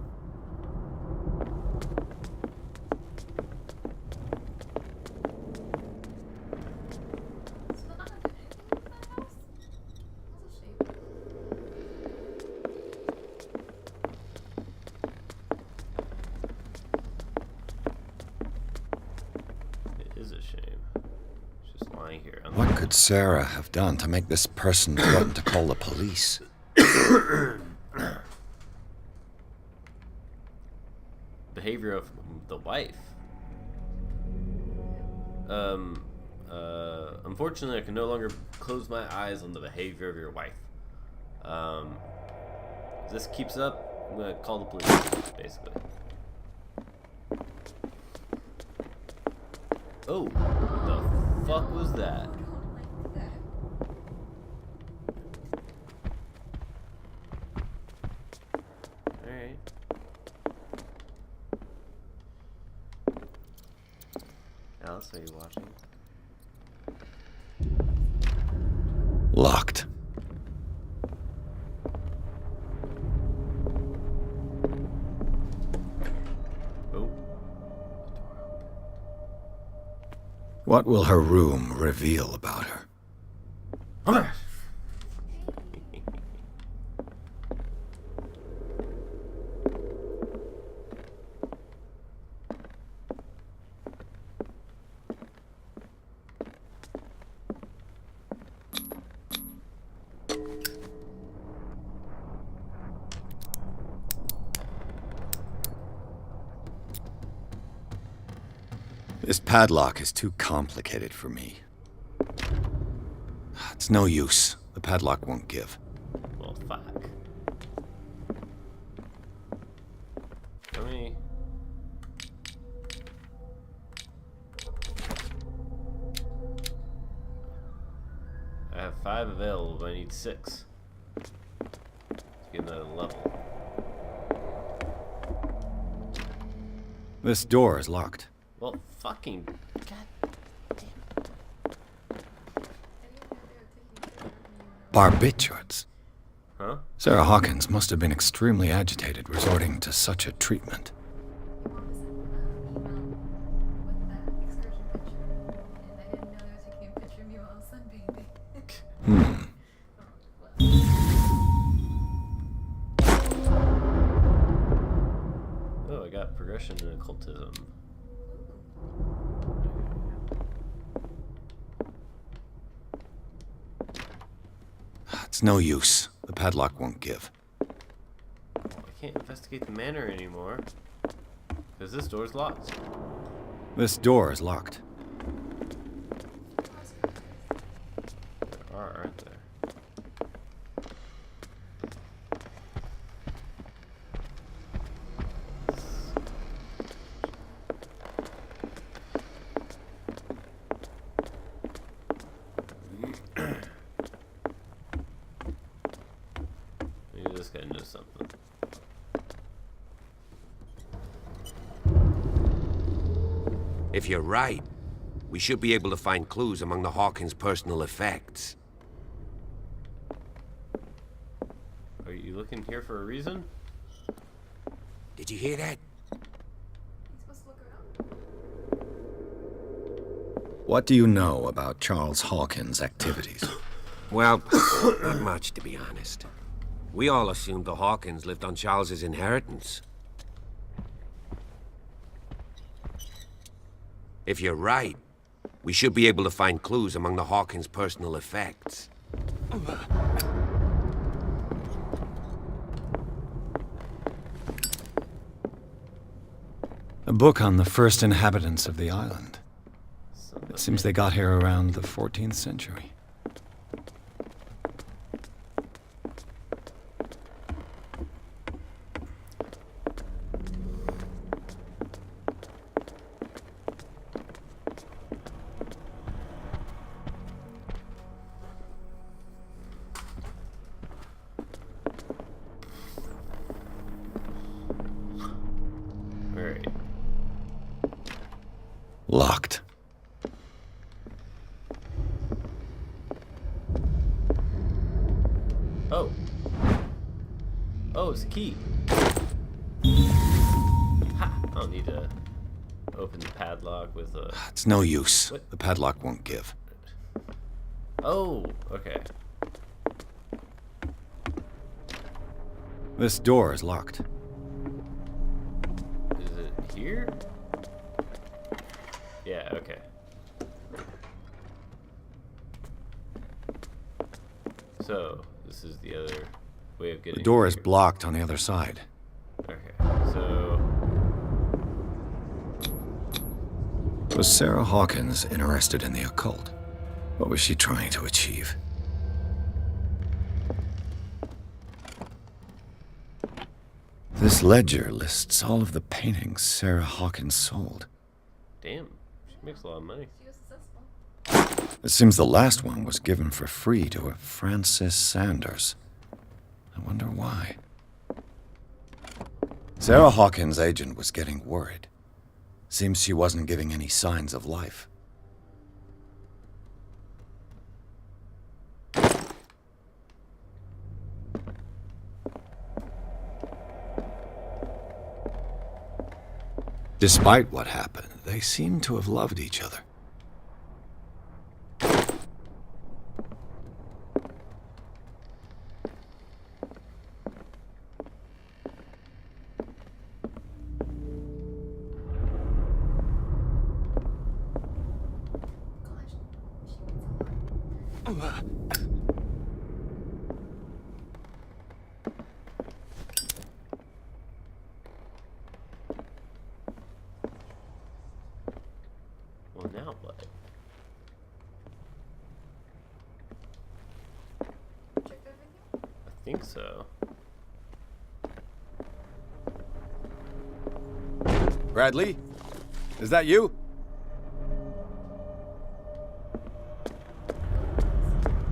It is a shame. It's just lying here. What could Sarah have done to make this person threaten to call the police? Behavior of the wife. Unfortunately, I can no longer close my eyes on the behavior of your wife. If this keeps up, I'm gonna call the police, basically. Oh, the fuck was that? Alright. Alice, are you watching? Locked. Oh. What will her room reveal about her? This padlock is too complicated for me. It's no use. The padlock won't give. Well, fuck. How many? I have 5 available, but I need 6 to get another level. This door is locked. Well, fucking god. Barbiturates. Huh? Sarah Hawkins must have been extremely agitated resorting to such a treatment. Oh, I got progression in occultism. It's no use. The padlock won't give. I can't investigate the manor anymore. Because this door's locked. This door is locked. There are, aren't there? Maybe this guy knows something. If you're right, we should be able to find clues among the Hawkins' personal effects. Are you looking here for a reason? Did you hear that? What do you know about Charles Hawkins' activities? Well, not much, to be honest. We all assumed the Hawkins lived on Charles's inheritance. If you're right, we should be able to find clues among the Hawkins' personal effects. A book on the first inhabitants of the island. It seems they got here around the 14th century. Alright. Locked. Oh. Oh, it's a key. Ha! I don't need to open the padlock with a... It's no use. What? The padlock won't give. Oh, okay. This door is locked. Is it here? Yeah, okay. So, this is the other way of getting The door is here. blocked on the other side. Okay, so... Was Sarah Hawkins interested in the occult? What was she trying to achieve? This ledger lists all of the paintings Sarah Hawkins sold. Damn, she makes a lot of money. It seems the last one was given for free to a Francis Sanders. I wonder why. Sarah Hawkins' agent was getting worried. Seems she wasn't giving any signs of life. Despite what happened, they seem to have loved each other. play. I think so. Bradley? Is that you?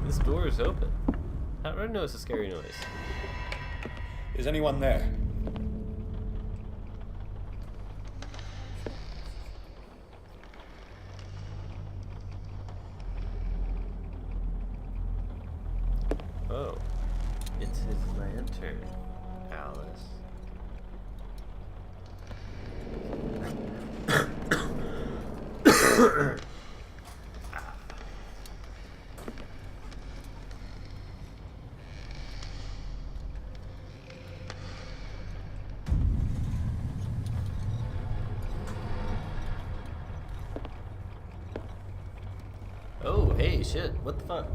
This door is open. How do I know it's a scary noise? Is anyone there? Oh. It's his lantern, Alice. Oh, hey, shit. What the fuck?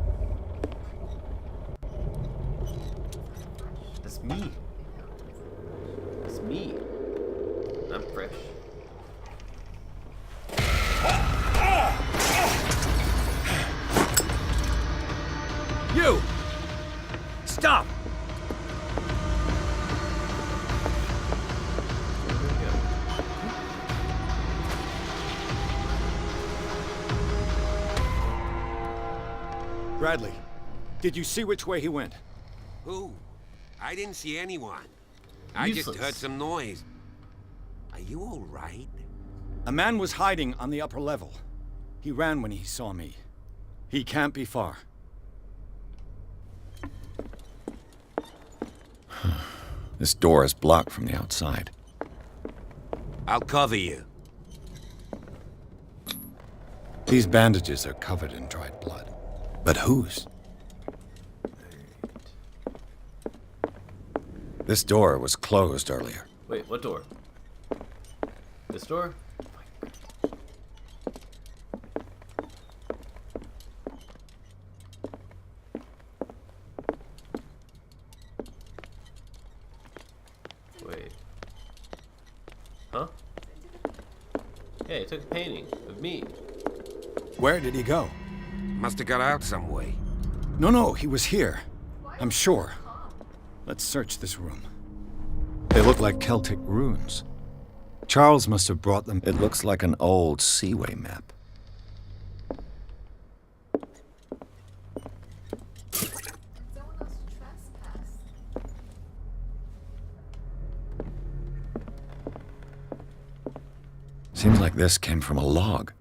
That's me. That's me. I'm fresh. You! Stop! Bradley, did you see which way he went? Who? I didn't see anyone. I just heard some noise. Are you all right? A man was hiding on the upper level. He ran when he saw me. He can't be far. This door is blocked from the outside. I'll cover you. These bandages are covered in dried blood. But whose? This door was closed earlier. Wait, what door? This door? Wait. Huh? Hey, I took a painting of me. Where did he go? Must have got out some way. No, he was here. I'm sure. Let's search this room. They look like Celtic runes. Charles must have brought them. It looks like an old seaway map. Seems like this came from a log.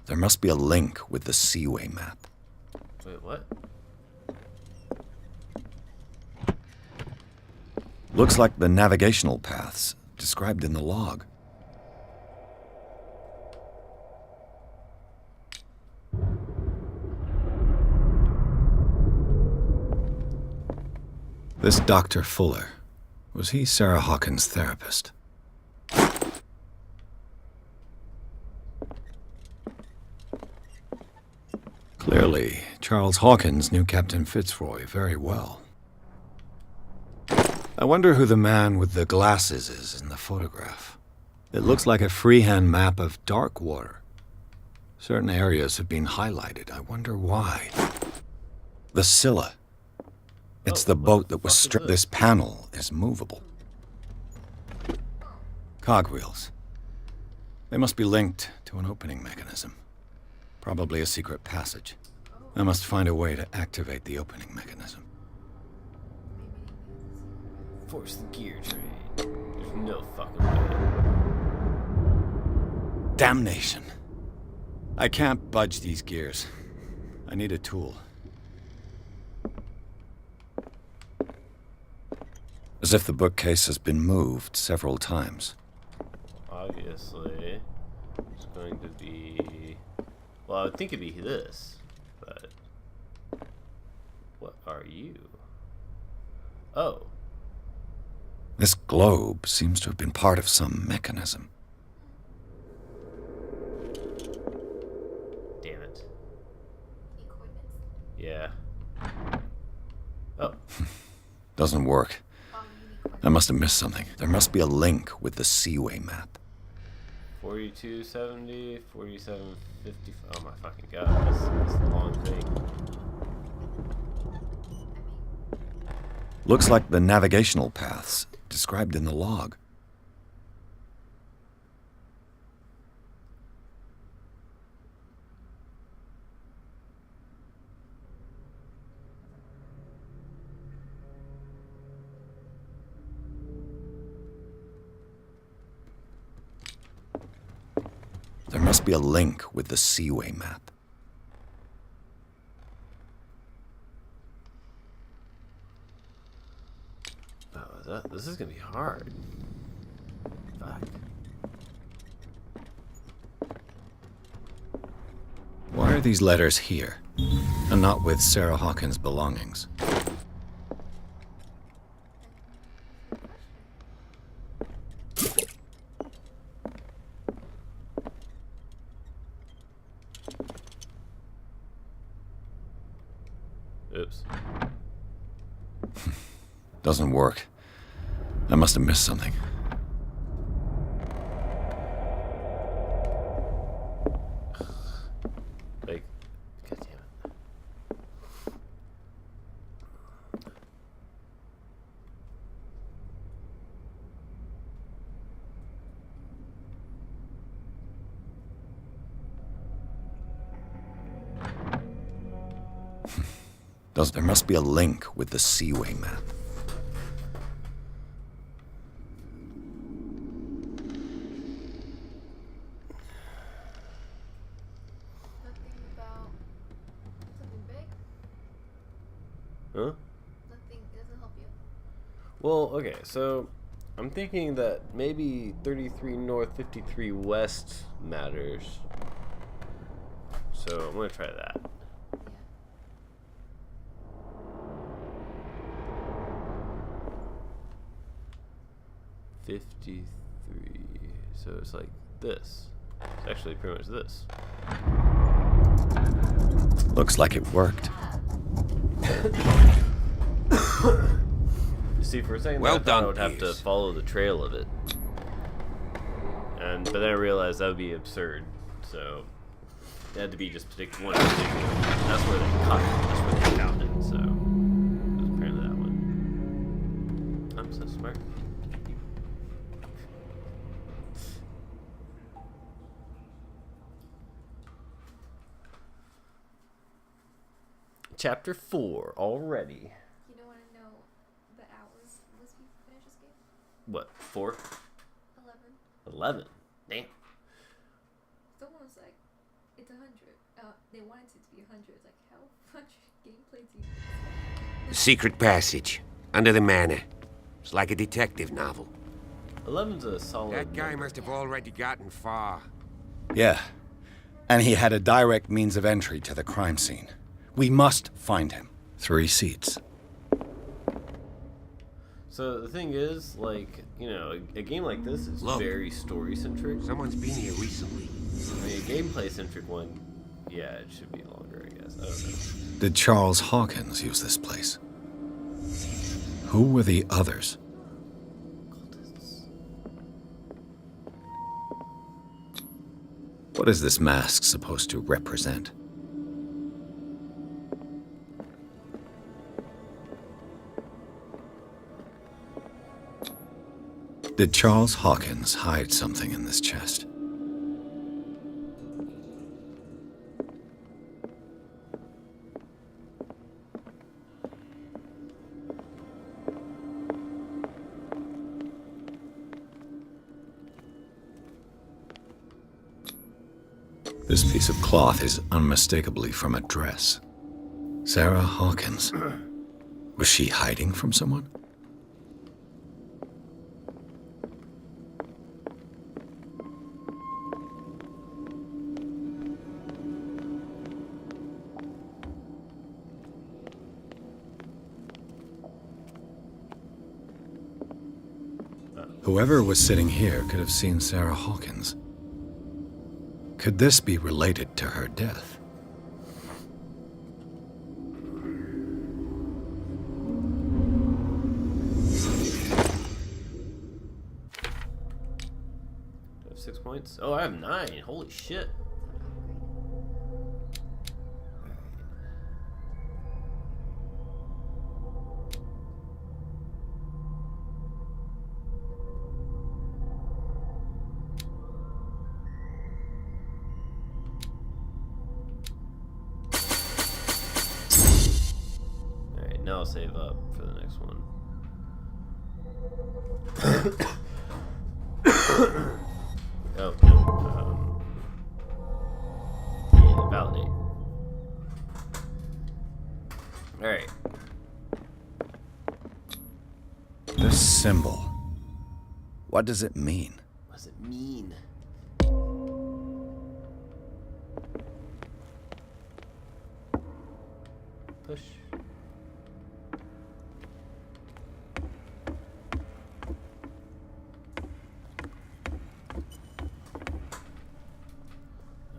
There must be a link with the seaway map. Wait, what? Looks like the navigational paths described in the log. This Dr. Fuller, was he Sarah Hawkins' therapist? Clearly, Charles Hawkins knew Captain Fitzroy very well. I wonder who the man with the glasses is in the photograph. It looks like a freehand map of dark water. Certain areas have been highlighted. I wonder why. The Scylla. It's the boat that was stripped. This panel is movable. Cogwheels. They must be linked to an opening mechanism. Probably a secret passage. I must find a way to activate the opening mechanism. Force the gear train. There's no fucking way. Damnation. I can't budge these gears. I need a tool. As if the bookcase has been moved several times. Obviously, it's going to be... Well, I would think it'd be this, but... What are you? Oh. This globe seems to have been part of some mechanism. Damn it. Yeah. Oh. Doesn't work. I must have missed something. There must be a link with the Seaway map. 4270, 4750. Oh my fucking god, that's a long thing. Looks like the navigational paths described in the log. There must be a link with the Seaway map. Oh, this is gonna be hard. Fuck. Why are these letters here, and not with Sarah Hawkins' belongings? Oops. Doesn't work. I must have missed something. Like, god damn it. There must be a link with the Seaway map. Nothing about something big? Huh? Nothing doesn't help you? Well, okay, so I'm thinking that maybe 33 North, 53 West matters. So I'm gonna try that. 53. So it's like this. It's actually pretty much this. Looks like it worked. You see, for a second, Well I thought done, I would have to Pierce. follow the trail of it, but then I realized that would be absurd. So it had to be just one particular. That's where they caught it. That's where they found it. So it was apparently that one. I'm so smart. Chapter 4 already. You don't want to know the hours once we finish this game? What, 4? 11. 11? Damn. Someone was like, it's 100. They wanted it to be 100. It's like, how much gameplay do you The secret passage, under the manor. It's like a detective novel. 11's a solid. That guy must have already gotten far. Yeah. And he had a direct means of entry to the crime scene. We must find him. 3 seats. So the thing is, like, you know, a game like this is very story-centric. Someone's been here recently. I mean, a gameplay-centric one, yeah, it should be longer, I guess. I don't know. Did Charles Hawkins use this place? Who were the others? What is this mask supposed to represent? Did Charles Hawkins hide something in this chest? This piece of cloth is unmistakably from a dress. Sarah Hawkins. Was she hiding from someone? Whoever was sitting here could have seen Sarah Hawkins. Could this be related to her death? 6 points. Oh, I have 9. Holy shit. Alright, now I'll save up for the next one. Oh, no. Yeah, validate. Alright. This symbol. What does it mean? What does it mean? Push.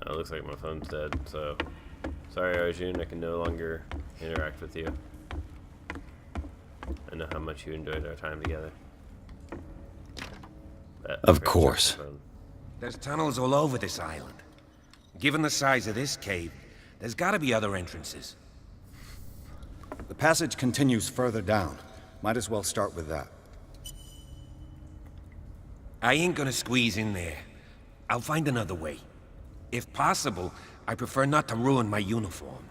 Oh, it looks like my phone's dead, so sorry Arjun, I can no longer interact with you. I know how much you enjoyed our time together. But Of course. There's tunnels all over this island. Given the size of this cave, there's gotta be other entrances. The passage continues further down. Might as well start with that. I ain't gonna squeeze in there. I'll find another way. If possible, I prefer not to ruin my uniform.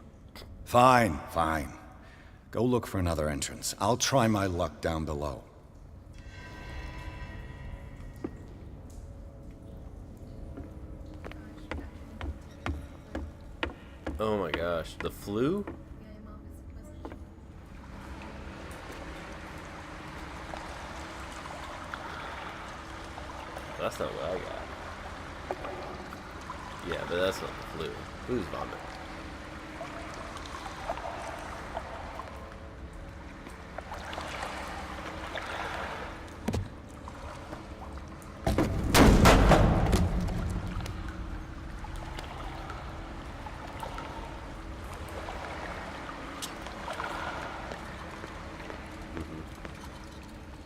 Fine, fine. Go look for another entrance. I'll try my luck down below. Oh my gosh, the flu? That's not what I got. Yeah, but that's not the flu. Flu's vomit.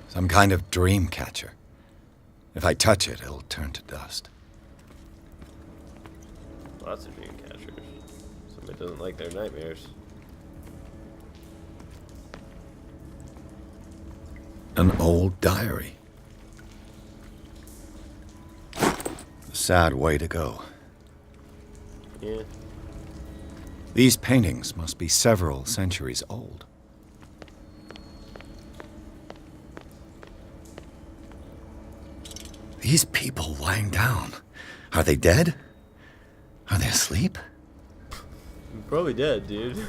Some kind of dream catcher. If I touch it, it'll turn to dust. Lots of dream catchers. Somebody doesn't like their nightmares. An old diary. A sad way to go. Yeah. These paintings must be several centuries old. These people lying down. Are they dead? Are they asleep? You're probably dead, dude.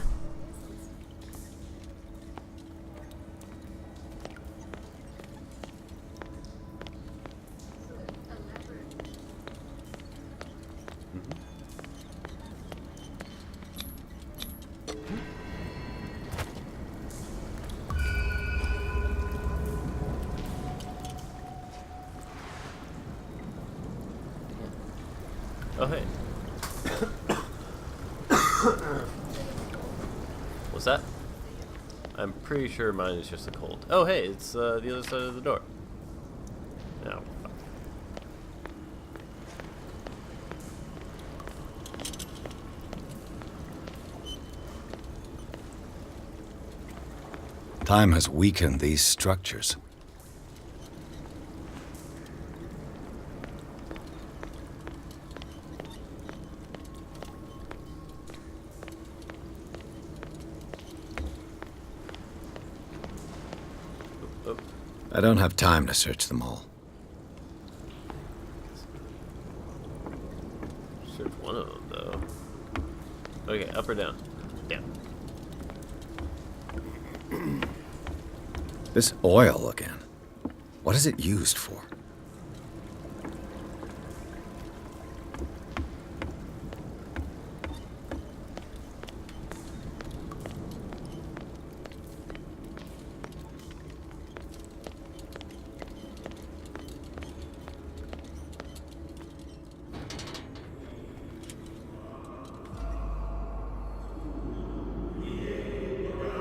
Oh, hey. What's that? I'm pretty sure mine is just a cold. Oh, hey, it's the other side of the door. No. Fuck. Time has weakened these structures. I don't have time to search them all. Search one of them, though. Okay, up or down? Down. This oil again. What is it used for?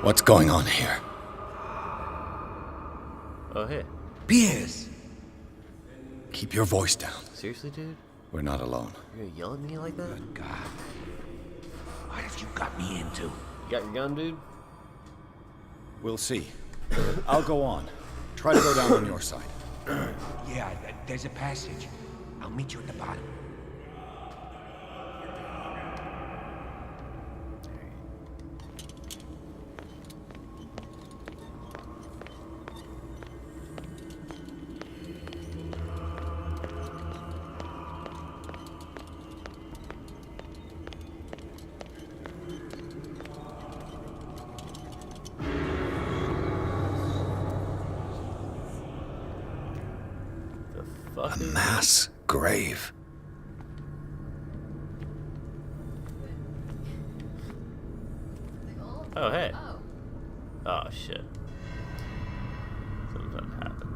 What's going on here? Oh, hey. Piers! Keep your voice down. Seriously, dude? We're not alone. You're gonna yell at me like that? Good God. What have you got me into? You got your gun, dude? We'll see. I'll go on. Try to go down on your side. Yeah, there's a passage. I'll meet you at the bottom. A mass grave. Oh, hey. Oh, shit. Something's about to happen.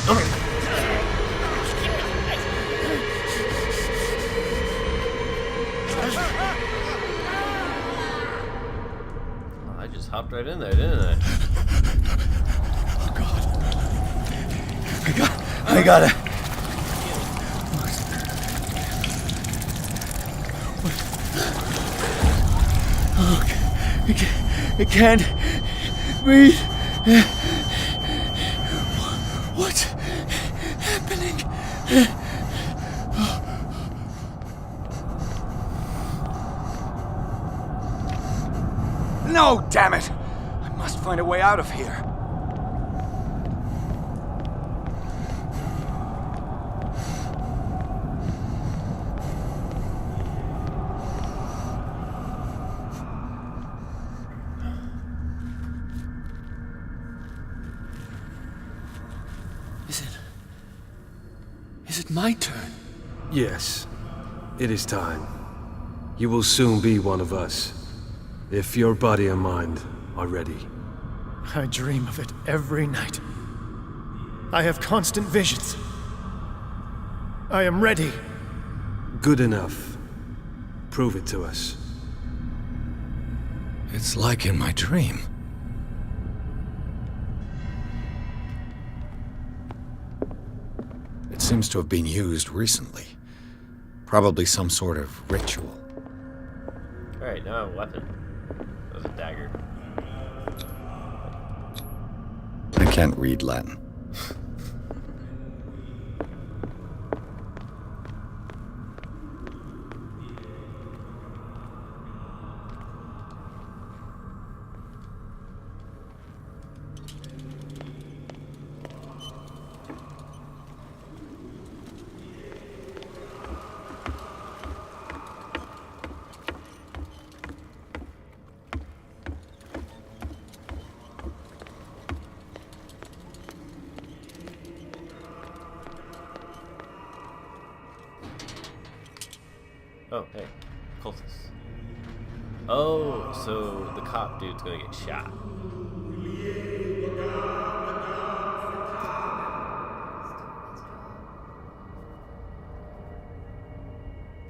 Oh, I just hopped right in there, didn't I? I gotta. Oh, I can't breathe. What's happening? No, damn it! I must find a way out of here. Is it my turn? Yes, it is time. You will soon be one of us, if your body and mind are ready. I dream of it every night. I have constant visions. I am ready. Good enough. Prove it to us. It's like in my dream. It seems to have been used recently. Probably some sort of ritual. Alright, now I have a weapon. That was a dagger. I can't read Latin. Oh, hey. Cultists. Oh, so the cop dude's gonna get shot.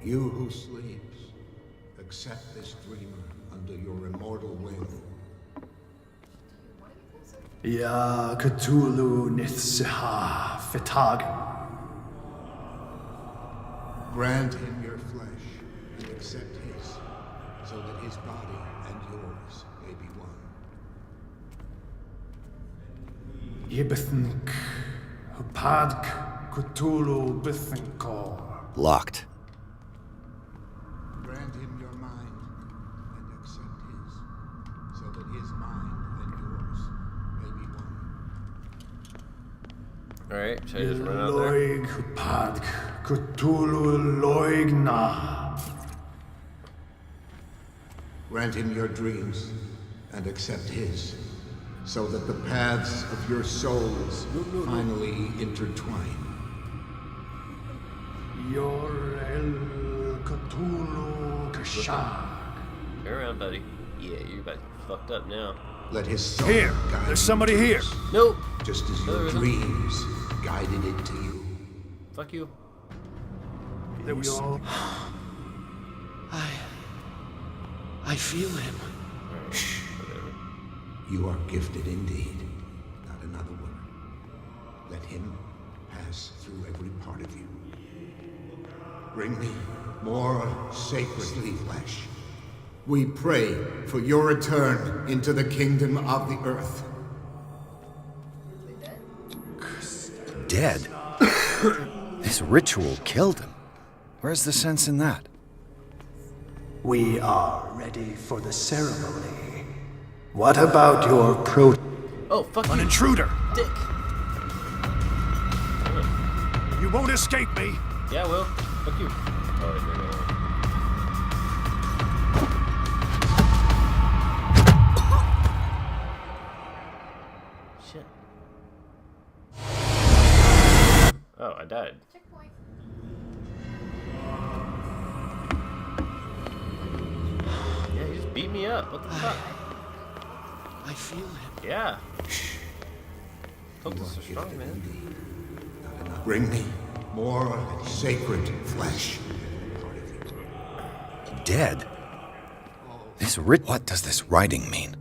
You who sleeps, accept this dreamer under your immortal wing. Ya Cthulu Nithsiha Fitagan. Grant him your flesh and accept his, so that his body and yours may be one. Yibithink Hupadk Cthulu Bithinkor. Locked. Grant him your mind and accept his, so that his mind and yours may be one. Alright, should I just run out there? Loig Hupadk Cthulu Loigna. Grant him your dreams and accept his, so that the paths of your souls finally intertwine. Yor El Cthulu Kashak. Turn around, buddy. Yeah, you're about to get fucked up now. Let his soul Here! guide There's you somebody to here! us, Nope! just as No, your there isn't. dreams guided it to you. Fuck you. There was... I feel him. Alright, whatever. You are gifted indeed. another woman. Let him pass through every part of you. Bring me more sacred flesh. We pray for your return into the kingdom of the earth. Dead? This ritual killed him. Where's the sense in that? We are ready for the ceremony. What about your Oh, fuck An you, intruder! dick. You won't escape me! Yeah, I will. Fuck you. Oh, wait, no, no, no. Shit. Oh, I died. Checkpoint. Yeah, he just beat me up. What the fuck? I feel him. Yeah. Cultists are strong, man. Bring me more sacred flesh. Dead? What does this writing mean?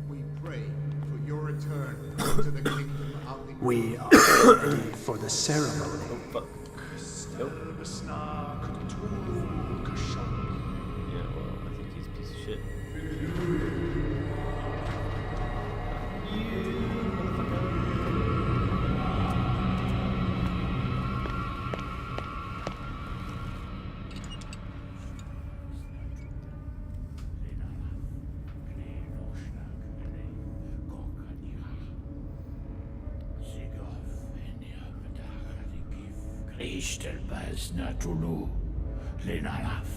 We pray for your return into the kingdom of the earth. We are ready for the ceremony. Oh, fuck. Nope. Yeah, well, I think he's a piece of shit. Cthulu, Lenalaf,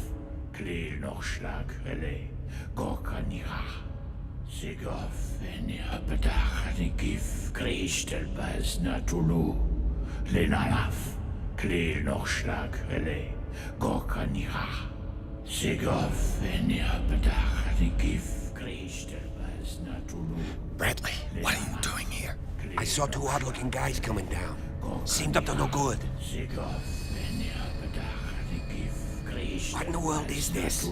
Kleel Nochschlag, Relay, Gorkanira, Sigov, Enihapetach, Nikif, Kristelbaz, Natulu, Lenalaf, Kleel Nochschlag, Relay, Gorkanira, Sigov, Enihapetach, Nikif, Kristelbaz, Natulu. Bradley, what are you doing here? I saw two odd-looking guys coming down. Seemed up to no good. What in the world is this?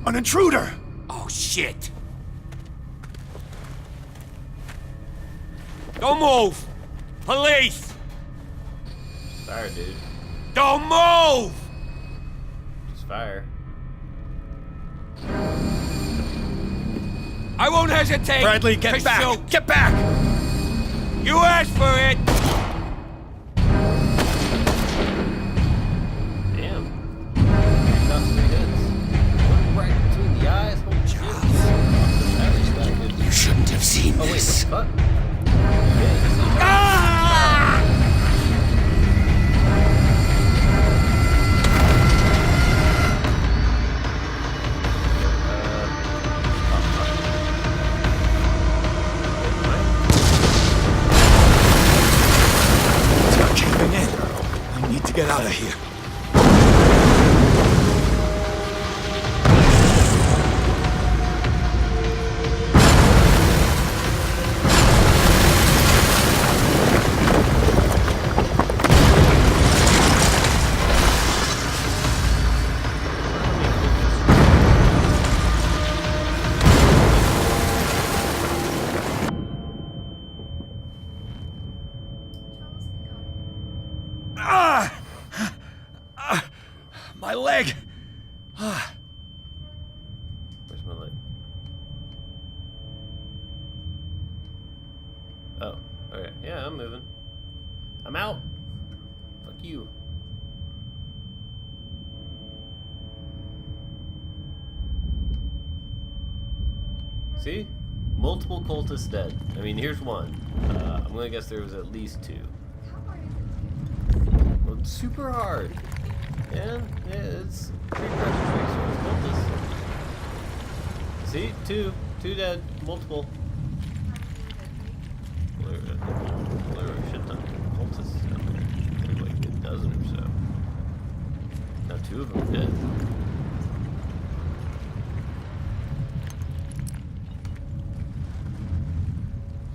An intruder! Oh, shit! Don't move! Police! Fire, dude. Don't move! Just fire. I won't hesitate! Bradley, get back! Shoot. Get back! You asked for it! Damn. Shot 3 hits. One right between the eyes. Holy shit. You shouldn't have seen Oh, wait, this. what the fuck? Yeah, you see Get out of here. My leg! Where's my leg? Oh, okay. Yeah, I'm moving. I'm out. Fuck you. See? Multiple cultists dead. I mean, here's one. I'm gonna guess there was at least 2. Well, it's super hard. Yeah, it's pretty cultists. See? 2 dead. Multiple. Well, there are a shit ton of cultists out there. There's like a dozen or so. Now 2 of them are dead.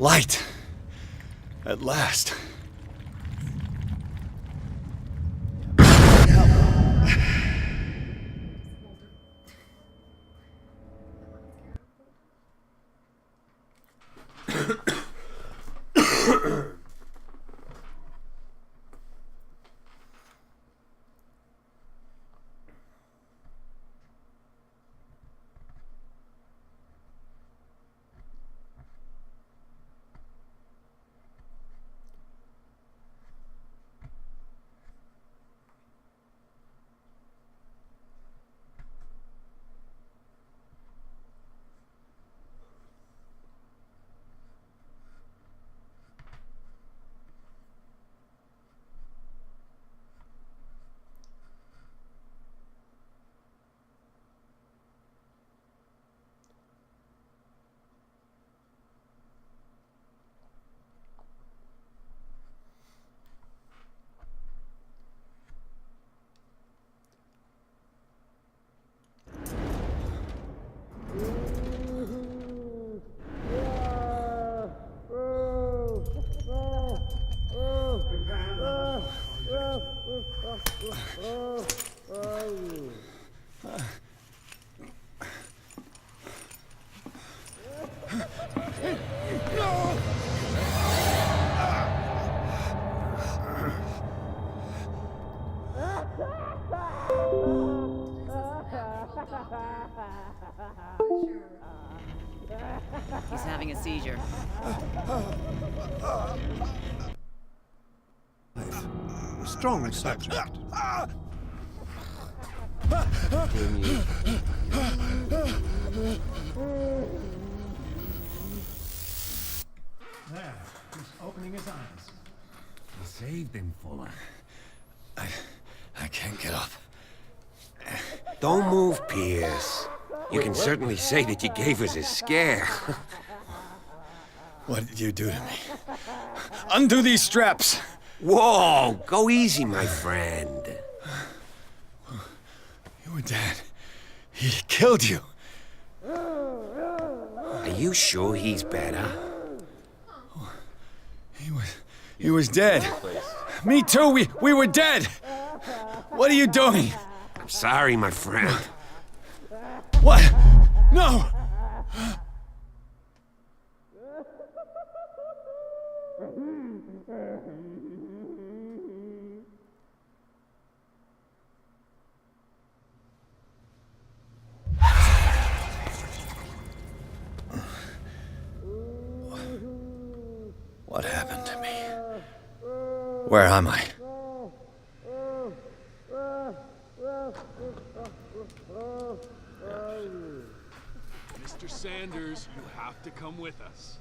Light. At last. He's having a seizure. A strong subject. There, he's opening his eyes. You saved him, Fuller. I can't get up. Don't move, Pierce. You can certainly say that you gave us a scare. What did you do to me? Undo these straps! Whoa! Go easy, my friend. You were dead. He killed you. Are you sure he's better? He was dead. Me too. We were dead. What are you doing? I'm sorry, my friend. What? No! What happened to me? Where am I? Mr. Sanders, you have to come with us.